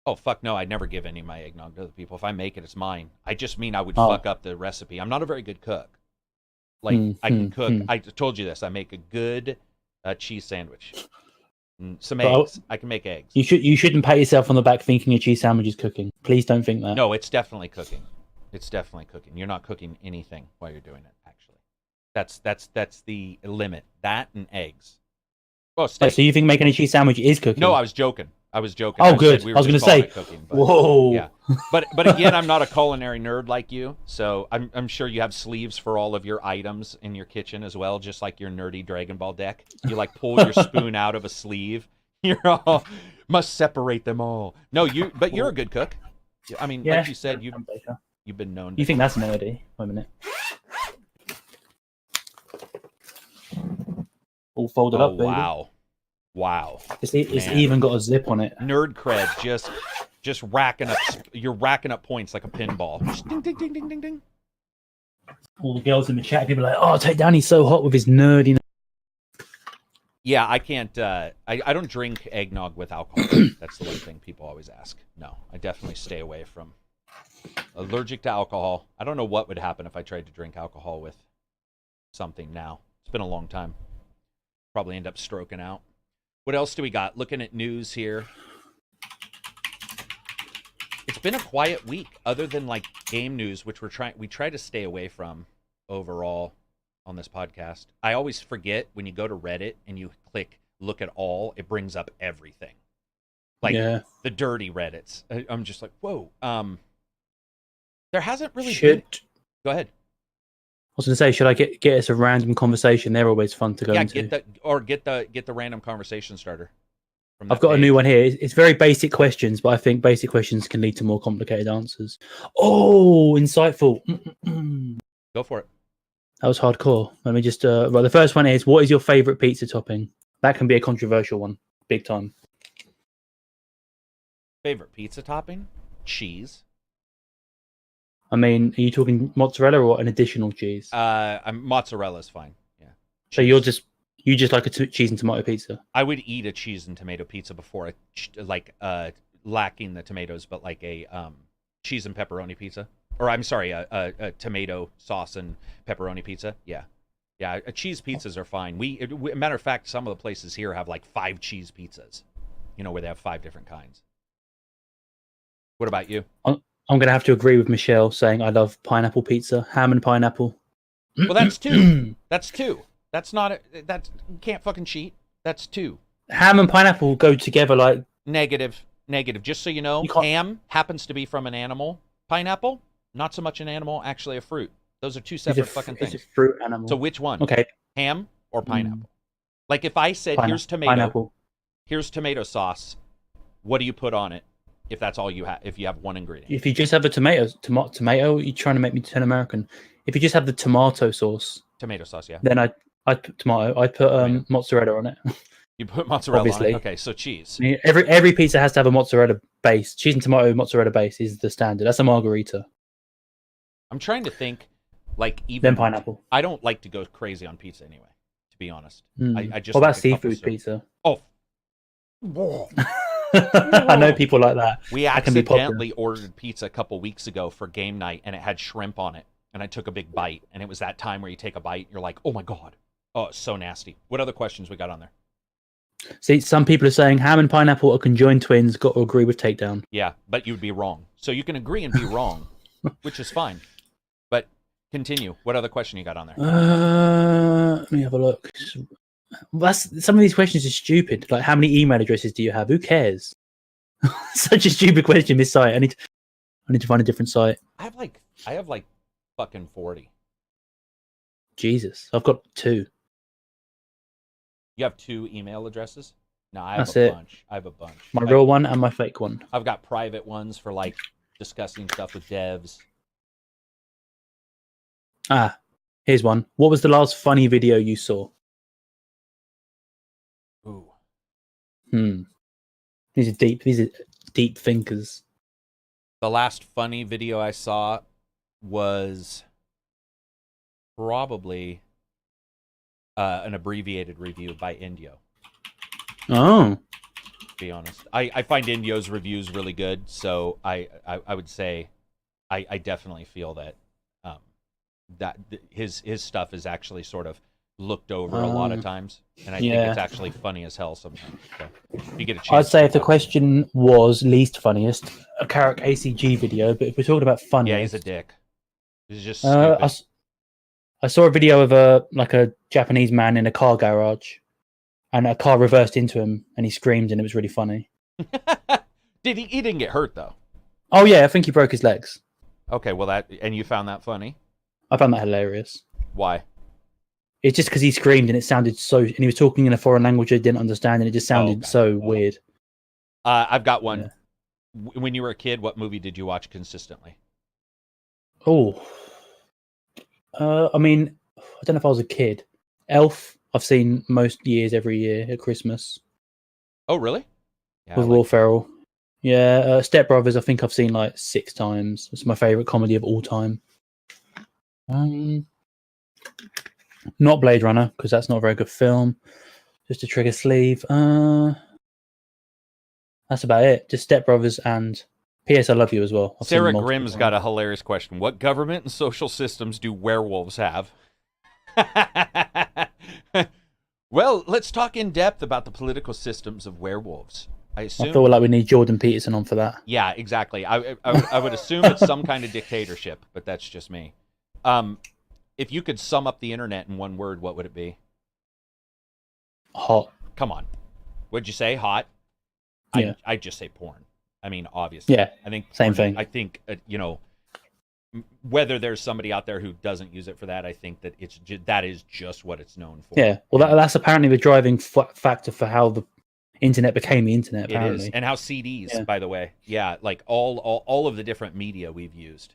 Oh, fuck no, I'd never give any of my eggnog to other people. If I make it, it's mine. I just mean I would fuck up the recipe. I'm not a very good cook. Like, I can cook. I told you this. I make a good cheese sandwich. Some eggs. I can make eggs. You shouldn't pat yourself on the back thinking a cheese sandwich is cooking. Please don't think that. No, it's definitely cooking. It's definitely cooking. You're not cooking anything while you're doing it, actually. That's the limit. That and eggs. Oh, steak. So you think making a cheese sandwich is cooking? No, I was joking. Oh, good. I was going to say, cooking, whoa. Yeah, but again, I'm not a culinary nerd like you, so I'm sure you have sleeves for all of your items in your kitchen as well, just like your nerdy Dragon Ball deck. You like pull your spoon out of a sleeve. You're all must separate them all. No, but you're a good cook. I mean, like you said, you've been known. You think that's nerdy? Wait a minute. All folded up, baby. Wow. It's even got a zip on it. Nerd cred, just racking up. You're racking up points like a pinball. Just ding, ding, ding, ding, ding, ding. All the girls in the chat, people are like, "Oh, take down. He's so hot with his nerdiness." Yeah, I can't. I don't drink eggnog with alcohol. That's the one thing people always ask. No, I definitely stay away from. Allergic to alcohol. I don't know what would happen if I tried to drink alcohol with something now. It's been a long time. Probably end up stroking out. What else do we got? Looking at news here. It's been a quiet week, other than like game news, which we try to stay away from overall on this podcast. I always forget when you go to Reddit and you click look at all, it brings up everything. Like the dirty Reddits. I'm just like, whoa. There hasn't really been... Go ahead. I was going to say, should I get us a random conversation? They're always fun to go into. Get the random conversation starter. I've got a new one here. It's very basic questions, but I think basic questions can lead to more complicated answers. Oh, insightful. Go for it. That was hardcore. Let me just. Right, the first one is: what is your favorite pizza topping? That can be a controversial one, big time. Favorite pizza topping? Cheese. I mean, are you talking mozzarella or an additional cheese? Mozzarella is fine. Yeah. Cheese. So you just like a cheese and tomato pizza? I would eat a cheese and tomato pizza before lacking the tomatoes, but like a cheese and pepperoni pizza, or I'm sorry, a tomato sauce and pepperoni pizza. Yeah, cheese pizzas are fine. Matter of fact, some of the places here have like 5 cheese pizzas. You know, where they have 5 different kinds. What about you? I'm going to have to agree with Michelle saying I love pineapple pizza, ham and pineapple. Well, that's 2. That's 2. That's not that you can't fucking cheat. That's 2. Ham and pineapple go together like negative. Just so you know, ham happens to be from an animal. Pineapple, not so much an animal, actually a fruit. Those are 2 separate fucking things. It's a fruit animal. So which one? Okay. Ham or pineapple? Like if I said, here's tomato, pineapple. Here's tomato sauce, what do you put on it? If that's all you have, if you have one ingredient. If you just have a tomato, you're trying to make me turn American. If you just have the tomato sauce, tomato sauce, yeah. Then I put tomato. I put mozzarella on it. You put mozzarella Obviously. on it. Okay, so cheese. I mean, every pizza has to have a mozzarella base. Cheese and tomato mozzarella base is the standard. That's a margarita. I'm trying to think, like even then pineapple. I don't like to go crazy on pizza anyway. To be honest, I just. What about seafood pizza? Oh. Whoa. I know people like that. We accidentally ordered pizza a couple weeks ago for game night, and it had shrimp on it. And I took a big bite, and it was that time where you take a bite, and you're like, "Oh my god, oh, it's so nasty." What other questions we got on there? See, some people are saying ham and pineapple are conjoined twins. Got to agree with takedown. Yeah, but you'd be wrong. So you can agree and be wrong, which is fine. But continue. What other question you got on there? Let me have a look. Some of these questions are stupid. Like, how many email addresses do you have? Who cares? Such a stupid question. This site. I need to find a different site. I have like fucking 40. Jesus, I've got 2. You have 2 email addresses? No, I have That's a bunch. I have a bunch. My real one and my fake one. I've got private ones for like discussing stuff with devs. Here's one. What was the last funny video you saw? Ooh. These are deep thinkers. The last funny video I saw was probably an abbreviated review by Indio. Oh. To be honest. I find Indio's reviews really good, so I would say I definitely feel that his stuff is actually sort of looked over a lot of times, and I think it's actually funny as hell sometimes. So if you get a chance, I'd say if the question was least funniest, a Karak ACG video, but if we're talking about funny, yeah, he's a dick. He's just stupid. I saw a video of a Japanese man in a car garage, and a car reversed into him, and he screamed, and it was really funny. He didn't get hurt though? Oh yeah, I think he broke his legs. Okay, well and you found that funny? I found that hilarious. Why? It's just because he screamed and it sounded so, and he was talking in a foreign language I didn't understand, and it just sounded so weird. I've got one. Yeah. When you were a kid, what movie did you watch consistently? Oh, I mean, I don't know if I was a kid. Elf, I've seen most years, every year at Christmas. Oh, really? Yeah, with Will Ferrell. Yeah, Step Brothers, I think I've seen like 6 times. It's my favorite comedy of all time. Not Blade Runner, because that's not a very good film. Just a Trigger Sleeve. That's about it. Just Step Brothers and P.S. I Love You as well. Sarah Grimm's got a hilarious question. What government and social systems do werewolves have? Well, let's talk in depth about the political systems of werewolves. I feel like we need Jordan Peterson on for that. Yeah, exactly. I would assume it's some kind of dictatorship, but that's just me. If you could sum up the internet in one word, what would it be? Hot. Come on. What'd you say? Hot? Yeah. I'd just say porn. I mean, obviously. Yeah. I think same thing. I think whether there's somebody out there who doesn't use it for that, I think that that is just what it's known for. Yeah, well, that's apparently the driving factor for how the internet became the internet. Apparently, it is, and how CDs, by the way, like all of the different media we've used.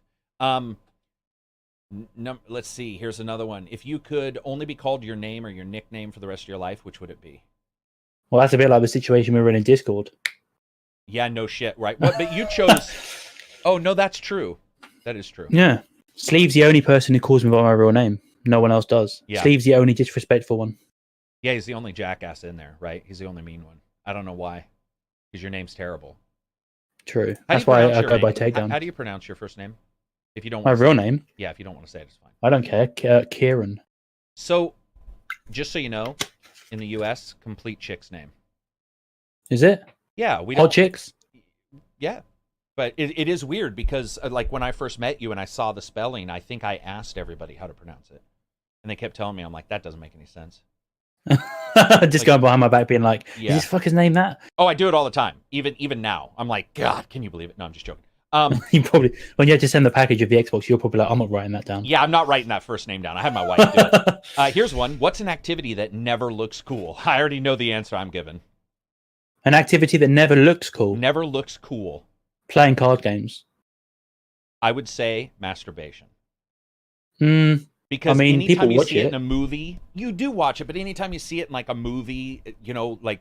Let's see. Here's another one. If you could only be called your name or your nickname for the rest of your life, which would it be? Well, that's a bit like the situation we were in Discord. Yeah, no shit, right? What? But you chose. Oh no, that's true. That is true. Yeah, Sleeve's the only person who calls me by my real name. No one else does. Yeah. Sleeve's the only disrespectful one. Yeah, he's the only jackass in there, right? He's the only mean one. I don't know why, because your name's terrible. True. That's why I go by Takedown. How do you pronounce your first name? If you don't my want real name? Yeah, if you don't want to say it, it's fine. I don't care. Kieran. So, just so you know, in the U.S., complete chick's name. Is it? Yeah, we Hot chicks. Yeah, but it is weird because like when I first met you and I saw the spelling, I think I asked everybody how to pronounce it, and they kept telling me, I'm like, that doesn't make any sense. Just going behind my back, being like, "Is this fucker's name that?" Oh, I do it all the time. Even now, I'm like, God, can you believe it? No, I'm just joking. You probably, when you had to send the package of the Xbox, you're probably like, I'm not writing that down. Yeah, I'm not writing that first name down. I had my wife do it. Here's one. What's an activity that never looks cool? I already know the answer I'm given. An activity that never looks cool. Never looks cool. Playing card games. I would say masturbation. Because anytime you see it in a movie, you do watch it, but anytime you see it in like a movie, like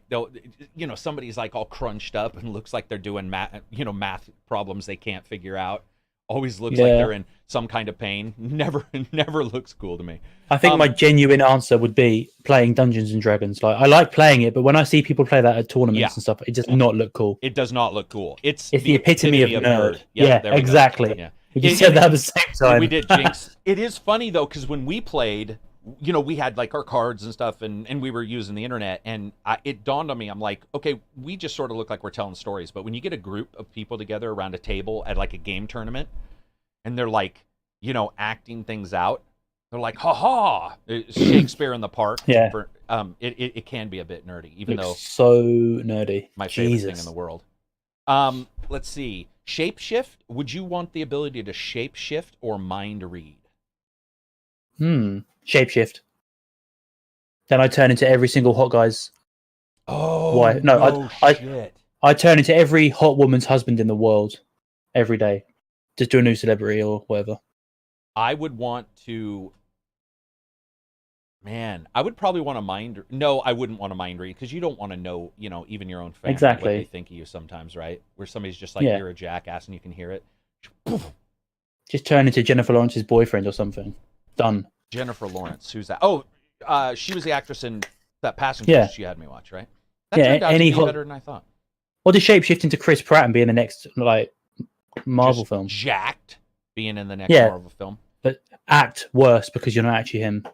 somebody's like all crunched up and looks like they're doing math problems they can't figure out. Always looks like they're in some kind of pain. Never looks cool to me. I think my genuine answer would be playing Dungeons and Dragons. Like, I like playing it, but when I see people play that at tournaments and stuff, it does not look cool. It does not look cool. It's the epitome of nerd. Yeah, exactly. Yeah. We said that at the same time. We did, Jinx. It is funny though, because when we played, we had like our cards and stuff, and we were using the internet, and it dawned on me, I'm like, okay, we just sort of look like we're telling stories, but when you get a group of people together around a table at like a game tournament, and they're like, acting things out, they're like, ha ha, Shakespeare in the park. Yeah. It can be a bit nerdy, even though so nerdy. My favorite thing in the world. Let's see. Shapeshift. Would you want the ability to shapeshift or mind read? Shapeshift. Then I turn into every single hot guy's. Oh, why? No, shit. I turn into every hot woman's husband in the world every day. Just do a new celebrity or whatever. I would want to. Man, I would probably want to mind. No, I wouldn't want to mind read, because you don't want to know, even your own family, what they think of you sometimes, right? Where somebody's just like, you're a jackass, and you can hear it. Just turn into Jennifer Lawrence's boyfriend or something. Done. Jennifer Lawrence, who's that? Oh, she was the actress in that Passenger she had me watch, right? That turned out to be better than I thought. Or just shapeshift into Chris Pratt and be in the next Marvel film. Jacked being in the next Marvel film. But act worse because you're not actually him.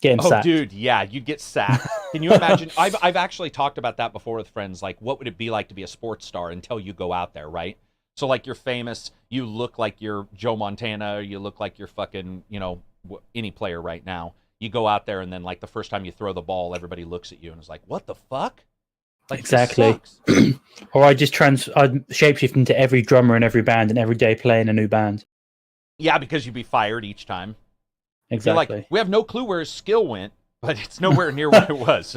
Get him sacked. Dude, yeah, you'd get sacked. Can you imagine? I've actually talked about that before with friends. Like, what would it be like to be a sports star until you go out there, right? So, like, you're famous. You look like you're Joe Montana. Or you look like you're fucking, any player right now. You go out there, and then, like, the first time you throw the ball, everybody looks at you and is like, what the fuck? Like, exactly. Or I'd shapeshift into every drummer in every band and every day play in a new band. Yeah, because you'd be fired each time. Exactly. Like, we have no clue where his skill went, but it's nowhere near what it was.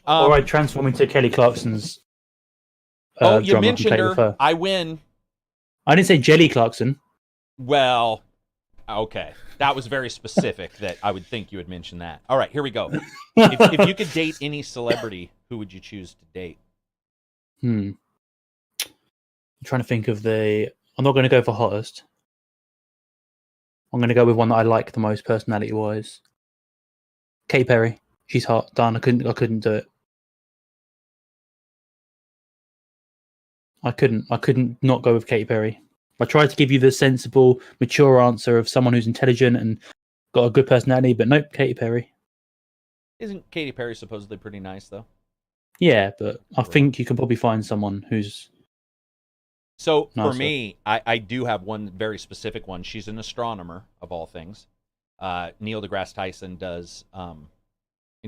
Or I'd transform into Kelly Clarkson's. You mentioned her. I win. I didn't say Jelly Clarkson. Well, okay. That was very specific that I would think you would mention that. All right, here we go. If you could date any celebrity, who would you choose to date? I'm trying to think of I'm not going to go for hottest. I'm going to go with one that I like the most personality-wise. Katy Perry. She's hot. Done. I couldn't do it. I couldn't not go with Katy Perry. I tried to give you the sensible, mature answer of someone who's intelligent and got a good personality, but nope, Katy Perry. Isn't Katy Perry supposedly pretty nice, though? Yeah, but I think you can probably find someone who's... So, for me, I do have one very specific one. She's an astronomer, of all things. Neil deGrasse Tyson does...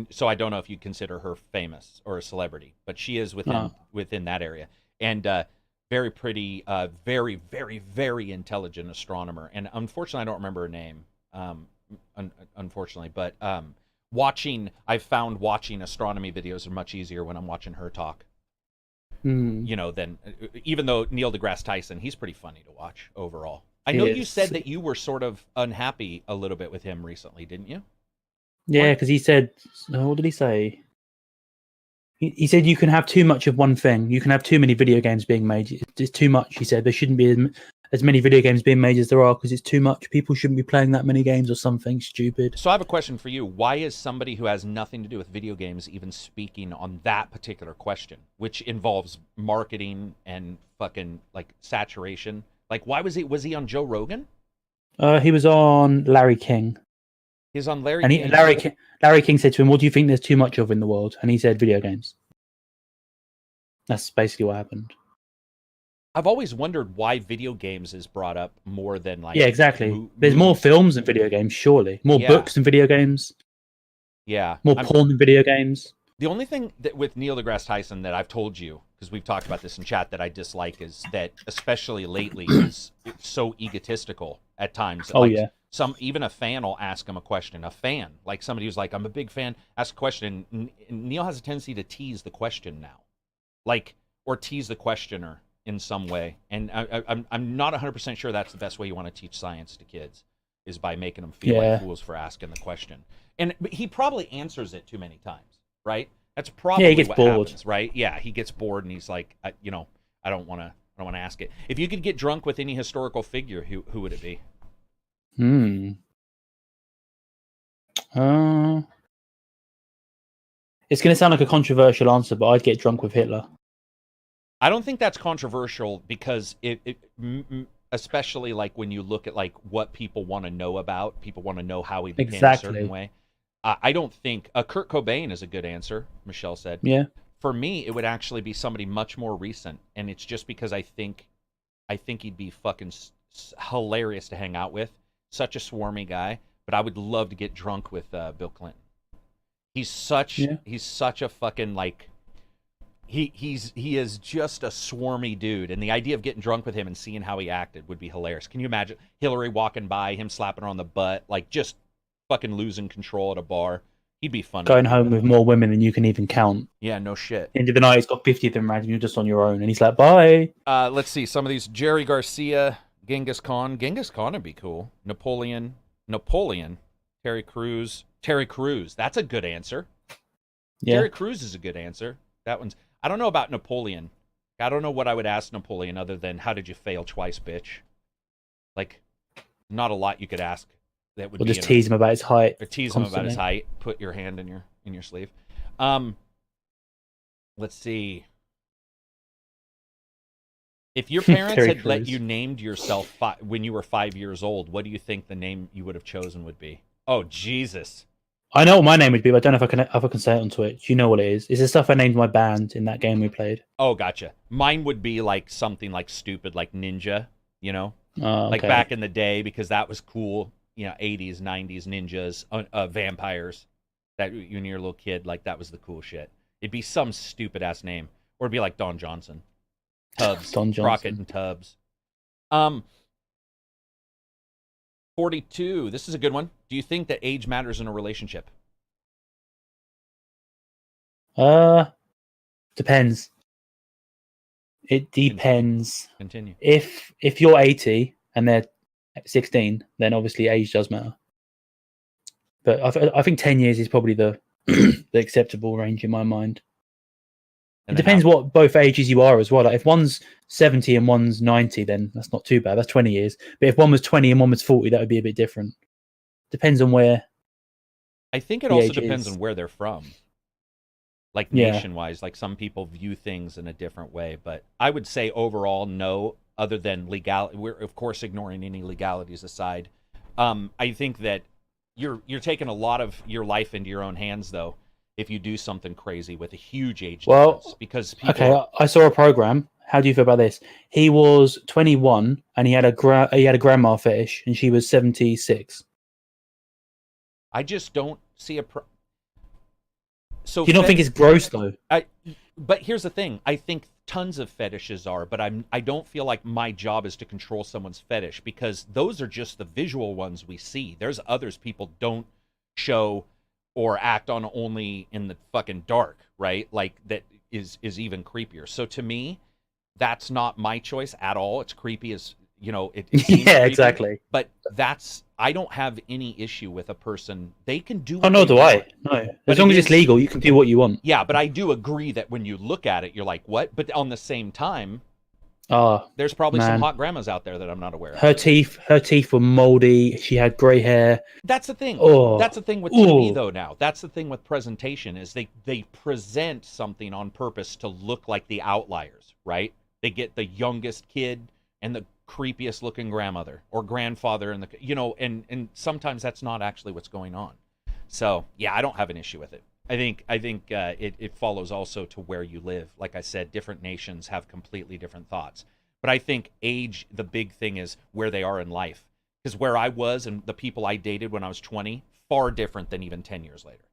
so I don't know if you'd consider her famous or a celebrity, but she is within that area. And very pretty, very, very, very intelligent astronomer. And unfortunately, I don't remember her name. Unfortunately, but I've found watching astronomy videos are much easier when I'm watching her talk. You know, than even though Neil deGrasse Tyson, he's pretty funny to watch overall. I know you said that you were sort of unhappy a little bit with him recently, didn't you? Yeah, because he said, what did he say? He said you can have too much of one thing. You can have too many video games being made. It's too much, he said. There shouldn't be as many video games being made as there are because it's too much. People shouldn't be playing that many games or something stupid. So I have a question for you. Why is somebody who has nothing to do with video games even speaking on that particular question, which involves marketing and fucking like saturation? Like, why was he on Joe Rogan? He was on Larry King. He's on Larry King. Larry King said to him, "What do you think there's too much of in the world?" And he said, "Video games." That's basically what happened. I've always wondered why video games is brought up more than like... Yeah, exactly. There's more films than video games, surely. More books than video games. Yeah. More porn than video games. The only thing that with Neil deGrasse Tyson that I've told you, because we've talked about this in chat, that I dislike is that, especially lately, it's so egotistical at times. Oh, yeah. Even a fan will ask him a question. A fan, like somebody who's like, I'm a big fan, ask a question. And Neil has a tendency to tease the question now. Or tease the questioner in some way. And I'm not 100% sure that's the best way you want to teach science to kids, is by making them feel like fools for asking the question. But he probably answers it too many times, right? That's probably he gets what bored. happens, right? Yeah, he gets bored and he's like, I don't want to ask it. If you could get drunk with any historical figure, who would it be? It's going to sound like a controversial answer, but I'd get drunk with Hitler. I don't think that's controversial because especially like when you look at like what people want to know about, people want to know how he became a certain way. I don't think Kurt Cobain is a good answer. Michelle said, "Yeah." For me, it would actually be somebody much more recent, and it's just because I think he'd be fucking hilarious to hang out with. Such a swarmy guy, but I would love to get drunk with Bill Clinton. He's such a fucking like. He is just a swarmy dude, and the idea of getting drunk with him and seeing how he acted would be hilarious. Can you imagine Hillary walking by, him slapping her on the butt, like just fucking losing control at a bar? He'd be funny. Going home with more women than you can even count. Yeah, no shit. End of the night, he's got 50 of them around, and you're just on your own, and he's like, "Bye." Let's see some of these. Jerry Garcia, Genghis Khan. Genghis Khan would be cool. Napoleon, Terry Crews. That's a good answer. Yeah. Terry Crews is a good answer. That one's. I don't know about Napoleon. I don't know what I would ask Napoleon other than, how did you fail twice, bitch? Like, not a lot you could ask. That would or just tease him about his height. Or tease him about his height. Put your hand in your sleeve. Let's see. If your parents had let you named yourself when you were 5 years old, what do you think the name you would have chosen would be? Oh, Jesus. I know what my name would be, but I don't know if I can say it on Twitch. You know what it is. It's the stuff I named my band in that game we played. Oh, gotcha. Mine would be like something like stupid, like Ninja, you know? Okay. Like back in the day, because that was cool. 80s, 90s, ninjas, vampires. That when you're a little kid, like that was the cool shit. It'd be some stupid-ass name. Or it'd be like Don Johnson. Tubbs. Don Johnson. Crockett and Tubbs. 42. This is a good one. Do you think that age matters in a relationship? Depends. It depends. Continue. If you're 80 and they're 16, then obviously age does matter. But I think 10 years is probably the acceptable range in my mind. It depends what both ages you are as well. Like if one's 70 and one's 90, then that's not too bad. That's 20 years. But if one was 20 and one was 40, that would be a bit different. Depends on where. I think it also depends on where they're from. Like nation-wise, like some people view things in a different way. But I would say overall, no, other than legality. We're, of course, ignoring any legalities aside. I think that you're taking a lot of your life into your own hands, though, if you do something crazy with a huge age difference. Because people... I saw a program. How do you feel about this? He was 21 and he had a grandma fetish, and she was 76. I just don't see a. So you don't think it's gross though? But here's the thing. I think tons of fetishes are, but I don't feel like my job is to control someone's fetish, because those are just the visual ones we see. There's others people don't show or act on only in the fucking dark, right? Like that is even creepier. So to me, that's not my choice at all. It's creepy as, it seems Yeah, creepy, exactly. but I don't have any issue with a person. They can do Oh, what nor they do want. I. No, But as long as it's legal, you can do what you want. Yeah, but I do agree that when you look at it, you're like, what? But on the same time, Oh, there's probably some man. hot grandmas out there that I'm not aware of. Her teeth were moldy. She had grey hair. That's the thing. Oh, That's the thing with TV though now. That's the thing with presentation, is they present something on purpose to look like the outliers, right? They get the youngest kid and the creepiest looking grandmother or grandfather, and and sometimes that's not actually what's going on. So yeah, I don't have an issue with it. I think it follows also to where you live. Like I said, different nations have completely different thoughts. But I think age, the big thing is where they are in life. Because where I was and the people I dated when I was 20, far different than even 10 years later.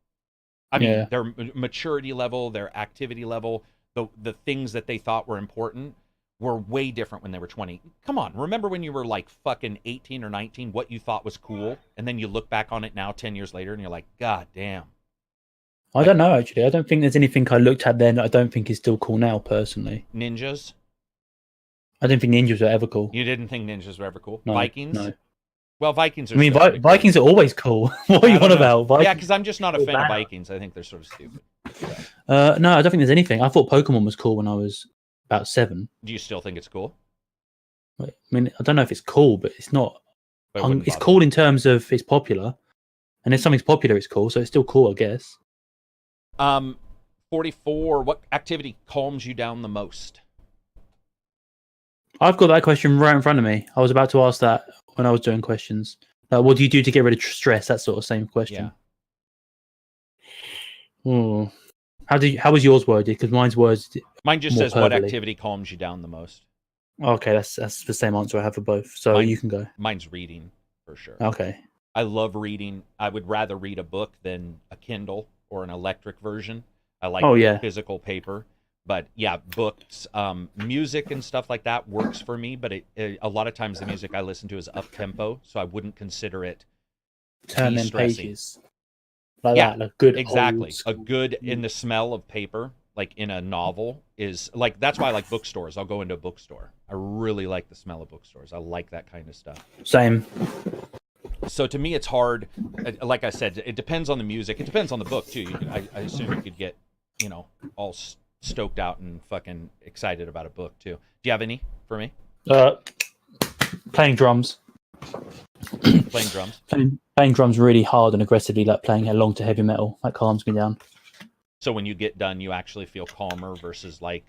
I mean, their maturity level, their activity level, the things that they thought were important were way different when they were 20. Come on, remember when you were like fucking 18 or 19, what you thought was cool, and then you look back on it now 10 years later and you're like, God damn. I don't know, actually. I don't think there's anything I looked at then that I don't think is still cool now, personally. Ninjas? I don't think ninjas were ever cool. You didn't think ninjas were ever cool? No, Vikings? No. Well, Vikings are. I mean, Vikings are always cool. What are you on about? Vikings? Yeah, because I'm just not a fan of Vikings. I think they're sort of stupid. No, I don't think there's anything. I thought Pokemon was cool when I was about 7. Do you still think it's cool? I mean, I don't know if it's cool, but it's not. It's cool in terms of it's popular, and if something's popular, it's cool. So it's still cool, I guess. 44. What activity calms you down the most? I've got that question right in front of me. I was about to ask that when I was doing questions. What do you do to get rid of stress? That sort of same question. Yeah. Oh. How was yours worded? Because mine just says what activity calms you down the most. Okay, that's the same answer I have for both. So you can go. Mine's reading, for sure. Okay. I love reading. I would rather read a book than a Kindle or an electric version. I like physical paper. But yeah, books, music and stuff like that works for me. But a lot of times the music I listen to is up tempo, so I wouldn't consider it turn them pages. Like that, good. Exactly. A good in the smell of paper, like in a novel, is like, that's why I like bookstores. I'll go into a bookstore. I really like the smell of bookstores. I like that kind of stuff. Same. So to me, it's hard. Like I said, it depends on the music. It depends on the book too. I assume you could get, all stoked out and fucking excited about a book too. Do you have any for me? Playing drums. Playing drums. Playing drums really hard and aggressively, like playing along to heavy metal. That calms me down. So when you get done, you actually feel calmer versus like.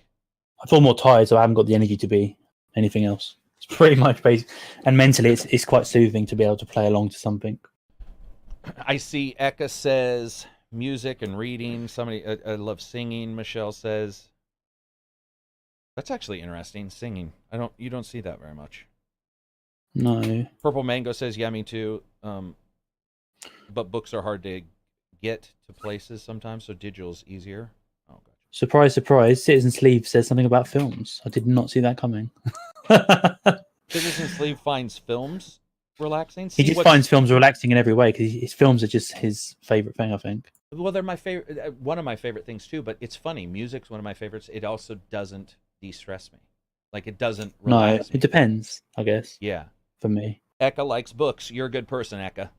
I feel more tired, so I haven't got the energy to be anything else. It's pretty much basic, and mentally, it's quite soothing to be able to play along to something. I see. Eka says music and reading. Somebody, I love singing. Michelle says. That's actually interesting. Singing. You don't see that very much. No. Purple Mango says, yeah, me too. But books are hard to get to places sometimes, so digital's easier. Oh, gotcha. Surprise, surprise. Citizen Sleeve says something about films. I did not see that coming. Citizen Sleeve finds films relaxing? He just finds films relaxing in every way, because his films are just his favourite thing, I think. Well, they're my favorite. One of my favorite things too, but it's funny. Music's one of my favorites. It also doesn't de-stress me. Like, it doesn't relax me. It depends, I guess. Yeah. For me. Eka likes books. You're a good person, Eka.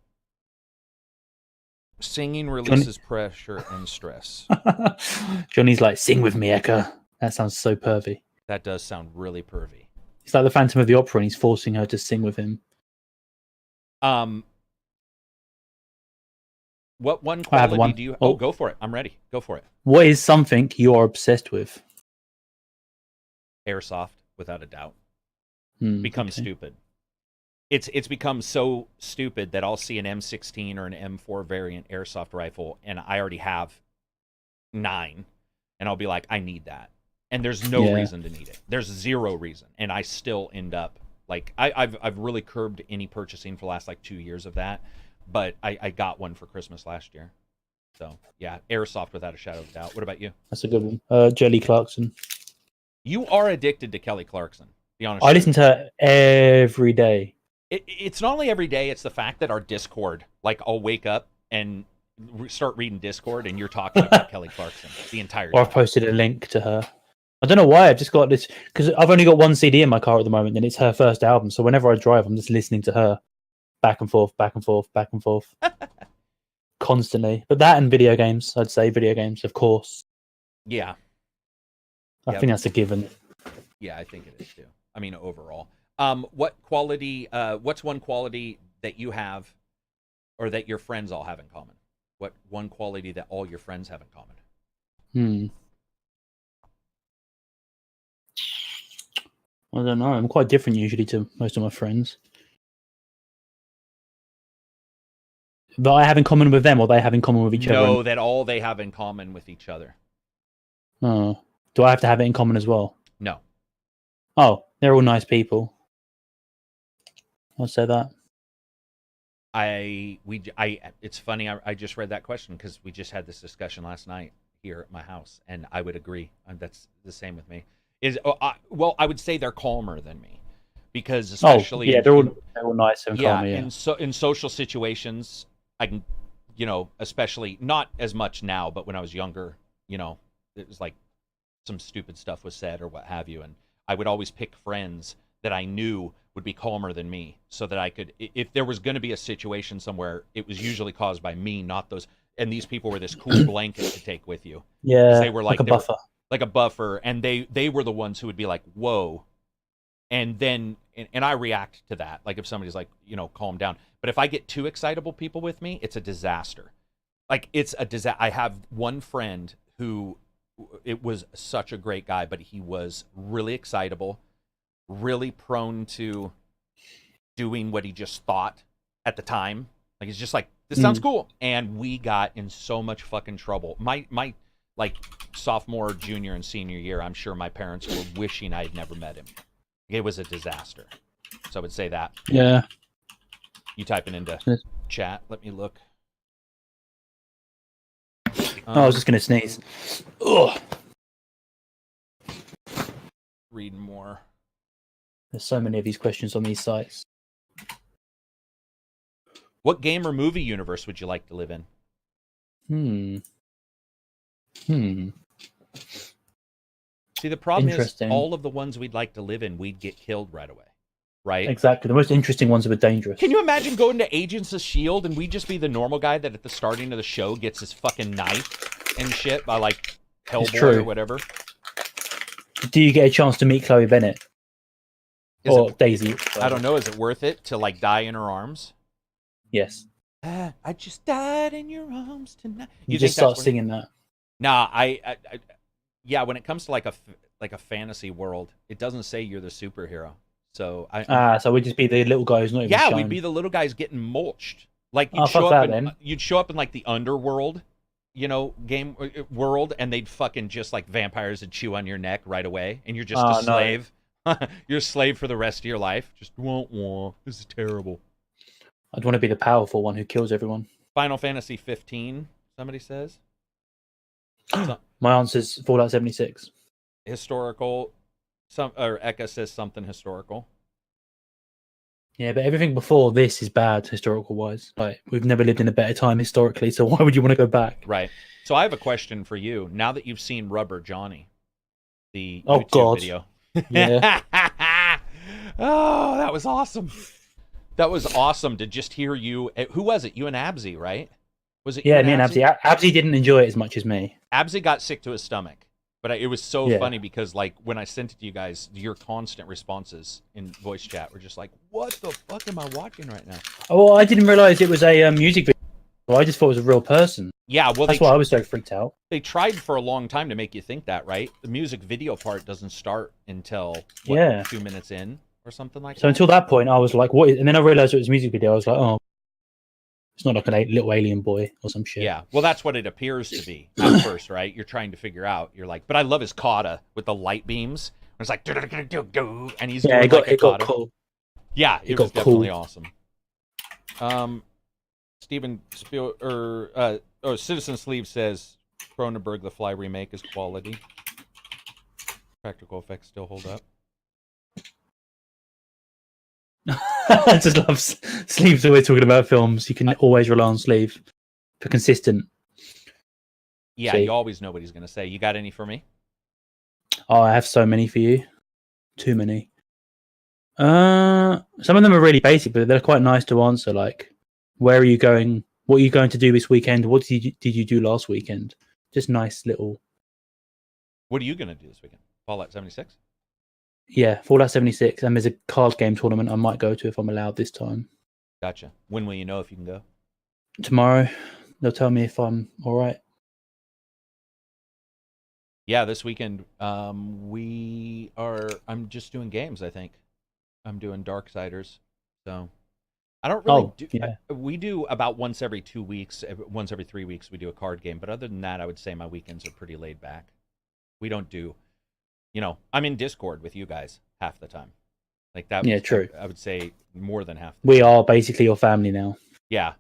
Singing releases pressure and stress. Johnny's like, sing with me, Eka. That sounds so pervy. That does sound really pervy. It's like the Phantom of the Opera, and he's forcing her to sing with him. What one quality do you... Oh, go for it. I'm ready. Go for it. What is something you are obsessed with? Airsoft, without a doubt. Becomes stupid. It's become so stupid that I'll see an M16 or an M4 variant airsoft rifle, and I already have 9, and I'll be like, I need that. And there's no reason to need it. There's zero reason. And I still end up, like, I've really curbed any purchasing for the last, like, 2 years of that. But I got one for Christmas last year. So, yeah, airsoft without a shadow of a doubt. What about you? That's a good one. Jelly Clarkson. You are addicted to Kelly Clarkson. Be honest. I listen to her every day. It's not only every day, it's the fact that our Discord, like I'll wake up and start reading Discord and you're talking about Kelly Clarkson the entire time. Or I've posted a link to her. I don't know why, I've just got this, because I've only got one CD in my car at the moment and it's her first album. So whenever I drive, I'm just listening to her back and forth, back and forth, back and forth. Constantly. But that and video games, I'd say video games, of course. Yeah. I think that's a given. Yeah, I think it is too. I mean, overall. What quality, what's one quality that you have or that your friends all have in common? What one quality that all your friends have in common? I don't know. I'm quite different usually to most of my friends. That I have in common with them or they have in common with each other? No, that all they have in common with each other. Oh. Do I have to have it in common as well? No. Oh, they're all nice people. I'll say that. It's funny. I just read that question because we just had this discussion last night here at my house, and I would agree. That's the same with me. Well, I would say they're calmer than me because especially they're all nice and calmer. Yeah, and so in social situations, I can, especially not as much now, but when I was younger, it was like some stupid stuff was said or what have you, and I would always pick friends that I knew would be calmer than me so that I could, if there was going to be a situation somewhere, it was usually caused by me, not those. And these people were this cool blanket to take with you. Yeah, they were like a buffer. Like a buffer. And they were the ones who would be like, whoa. And then, and I react to that. Like if somebody's like, calm down. But if I get two excitable people with me, it's a disaster. Like it's a disaster. I have one friend who, it was such a great guy, but he was really excitable, really prone to doing what he just thought at the time. Like it's just like, this sounds cool. And we got in so much fucking trouble. My like sophomore, junior, and senior year, I'm sure my parents were wishing I had never met him. It was a disaster. So I would say that. Yeah. You typing into chat. Let me look. I was just going to sneeze. Ugh. Read more. There's so many of these questions on these sites. What game or movie universe would you like to live in? See, the problem is all of the ones we'd like to live in, we'd get killed right away. Right? Exactly. The most interesting ones are dangerous. Can you imagine going to Agents of S.H.I.E.L.D. and we'd just be the normal guy that at the starting of the show gets his fucking knife and shit by like Hellboy or whatever? Do you get a chance to meet Chloe Bennett? Or Daisy? I don't know. Is it worth it to like die in her arms? Yes. I just died in your arms tonight. You just start singing that. Nah, yeah. When it comes to like a fantasy world, it doesn't say you're the superhero. So so we'd just be the little guy who's not even shown. We'd be the little guys getting mulched. Like you'd show up in like the underworld, game world, and they'd fucking just like vampires would chew on your neck right away, and you're just a slave. You're a slave for the rest of your life. Just this is terrible. I'd want to be the powerful one who kills everyone. Final Fantasy 15, somebody says. My answer's Fallout 76. Historical. Or Eka says something historical. Yeah, but everything before this is bad historical wise. Like we've never lived in a better time historically, so why would you want to go back? Right. So I have a question for you. Now that you've seen Rubber Johnny, the YouTube video. Yeah. Oh, that was awesome. That was awesome to just hear you. Who was it? You and Absy, right? Was it? Yeah, me and Absy. Absy didn't enjoy it as much as me. Absy got sick to his stomach. But it was so funny because, like, when I sent it to you guys, your constant responses in voice chat were just like, what the fuck am I watching right now? Oh, well, I didn't realize it was a music video. Well, I just thought it was a real person. Yeah, well, that's why I was so freaked out. They tried for a long time to make you think that, right? The music video part doesn't start until 2 minutes in or something like that. So until that point, I was like, what? And then I realized it was a music video. I was like, oh. It's not like a little alien boy or some shit. Yeah, well, that's what it appears to be at first, right? You're trying to figure out. You're like, but I love his kata with the light beams. It's like, and he's doing like a kata. Cool. Yeah, it was definitely awesome. Steven Citizen Sleeve says Cronenberg the Fly remake is quality. Practical effects still hold up. I just love Sleeve's always talking about films. You can always rely on Sleeve for consistent. Yeah, you always know what he's going to say. You got any for me? Oh, I have so many for you. Too many. Some of them are really basic, but they're quite nice to answer. Like, where are you going? What are you going to do this weekend? What did you do last weekend? Just nice little. What are you going to do this weekend? Fallout 76? Yeah, Fallout 76. And there's a card game tournament I might go to if I'm allowed this time. Gotcha. When will you know if you can go? Tomorrow. They'll tell me if I'm all right. Yeah, this weekend I'm just doing games, I think. I'm doing Darksiders. So I don't really do. Yeah. We do about once every 2 weeks, once every 3 weeks, we do a card game. But other than that, I would say my weekends are pretty laid back. We don't do, I'm in Discord with you guys half the time. Like that. Yeah, true. I would say more than half. We are basically your family now. Yeah.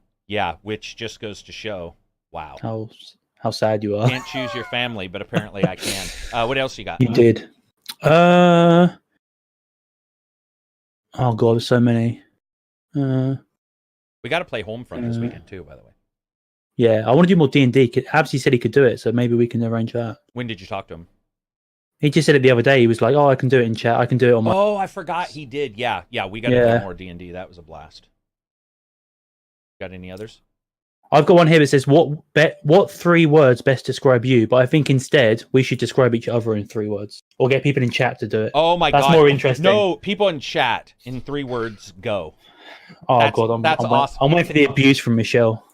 Which just goes to show, wow, how sad you are. Can't choose your family, but apparently I can. What else you got? You did. Oh god, there's so many. We got to play Homefront this weekend too, by the way. Yeah, I want to do more D&D. Absy said he could do it, so maybe we can arrange that. When did you talk to him? He just said it the other day. He was like, "Oh, I can do it in chat. I can do it on my." Oh, I forgot he did. Yeah. We got to do more D&D. That was a blast. Got any others? I've got one here that says, "What 3 words best describe you?" But I think instead we should describe each other in 3 words, or get people in chat to do it. Oh my god, that's more interesting. No, people in chat in 3 words. Go. Oh god, that's awesome. I'm waiting for the abuse from Michelle.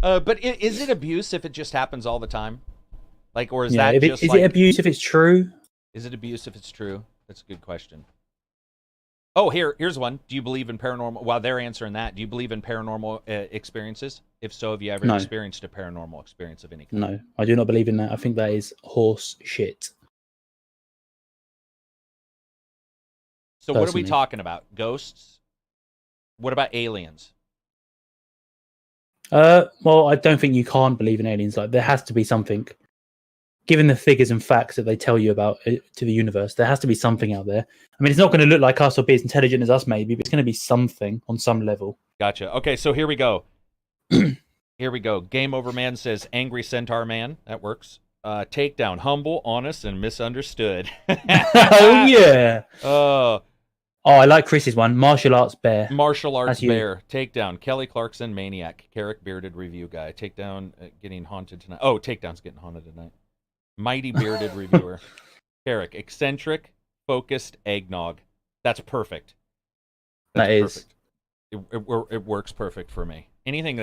But is it abuse if it just happens all the time? Like, or is it abuse if it's true? Is it abuse if it's true? That's a good question. Oh, here's one. Do you believe in paranormal? While they're answering that, do you believe in paranormal experiences? If so, have you ever experienced a paranormal experience of any kind? No, I do not believe in that. I think that is horse shit. So what are we talking about? Ghosts? What about aliens? Well, I don't think you can't believe in aliens. Like, there has to be something. Given the figures and facts that they tell you about to the universe, there has to be something out there. I mean, it's not going to look like us or be as intelligent as us, maybe, but it's going to be something on some level. Gotcha. Okay, so here we go. Here we go. Game Over Man says, Angry Centaur Man. That works. Takedown, humble, honest, and misunderstood. Oh, yeah. Oh, I like Chris's one. Martial arts bear. Martial arts bear. Takedown, Kelly Clarkson, maniac. Karak, bearded review guy. Takedown, getting haunted tonight. Oh, Takedown's getting haunted tonight. Mighty bearded reviewer. Karak, eccentric, focused, eggnog. That's perfect. That's perfect. It works perfect for me. Anything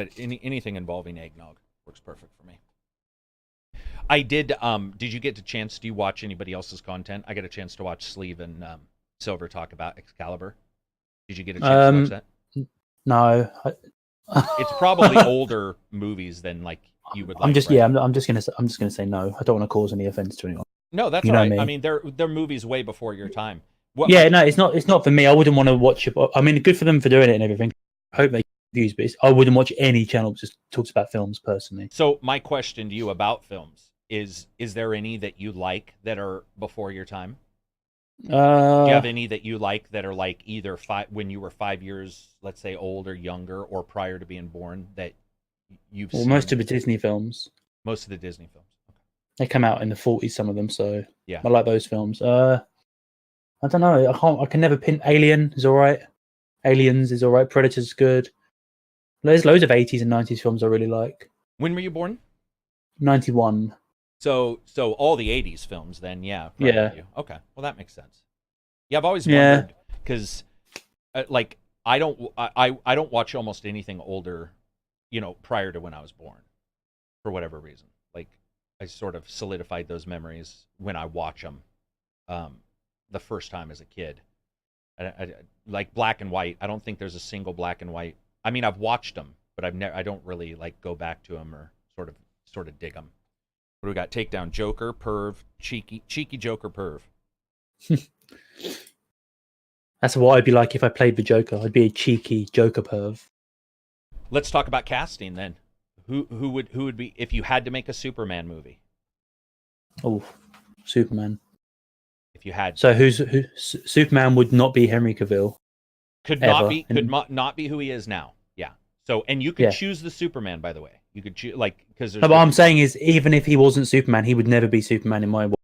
involving eggnog works perfect for me. I did. Did you get a chance? Do you watch anybody else's content? I got a chance to watch Sleeve and Silver talk about Excalibur. Did you get a chance to watch that? No. It's probably older movies than like you would like. I'm just gonna say no. I don't want to cause any offense to anyone. No, that's all right. I mean, they're movies way before your time. It's not for me. I wouldn't want to watch it. I mean, good for them for doing it and everything. I hope they views, but I wouldn't watch any channel that just talks about films personally. So my question to you about films is there any that you like that are before your time? Do you have any that you like that are like either when you were 5 years, let's say, old or younger, or prior to being born that you've seen? Most of the Disney films. Most of the Disney films. Okay. They come out in the 40s, some of them, so yeah, I like those films. I don't know. I can never pin. Alien is all right. Aliens is all right. Predator's good. There's loads of 80s and 90s films I really like. When were you born? 91. So all the 80s films then, yeah. Yeah. Okay, well that makes sense. Yeah, I've always wondered because, like, I don't watch almost anything older, prior to when I was born, for whatever reason. Like, I sort of solidified those memories when I watch them, the first time as a kid. I like black and white. I don't think there's a single black and white. I mean, I've watched them, but I don't really like go back to them or sort of dig them. What do we got? Takedown, Joker, perv, cheeky Joker, perv. That's what I'd be like if I played the Joker. I'd be a cheeky Joker perv. Let's talk about casting then. Who would be if you had to make a Superman movie? Oh, Superman. If you had So Superman would not be Henry Cavill. Could not be who he is now. Yeah. So, and you could choose the Superman, by the way. You could choose, like, because there's. No, but I'm saying is, even if he wasn't Superman, he would never be Superman in my world.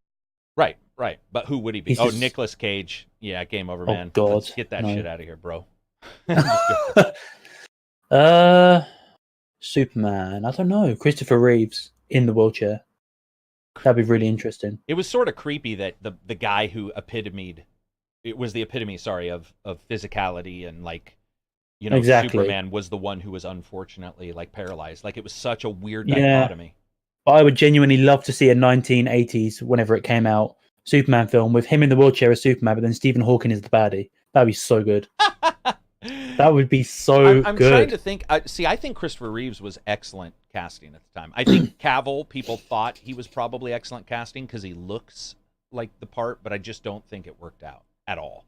Right. But who would he be? Nicolas Cage. Yeah, game over, man. God, let's get that shit out of here, bro. Superman. I don't know. Christopher Reeves in the wheelchair. That'd be really interesting. It was sort of creepy that the guy who was the epitome, of physicality and, like, you know, exactly. Superman was the one who was unfortunately, like, paralyzed. Like, it was such a weird dichotomy. But I would genuinely love to see a 1980s, whenever it came out, Superman film with him in the wheelchair as Superman, but then Stephen Hawking is the baddie. That'd be so good. That would be so I'm good. trying to think. I think Christopher Reeves was excellent casting at the time. I think Cavill, people thought he was probably excellent casting because he looks like the part, but I just don't think it worked out at all.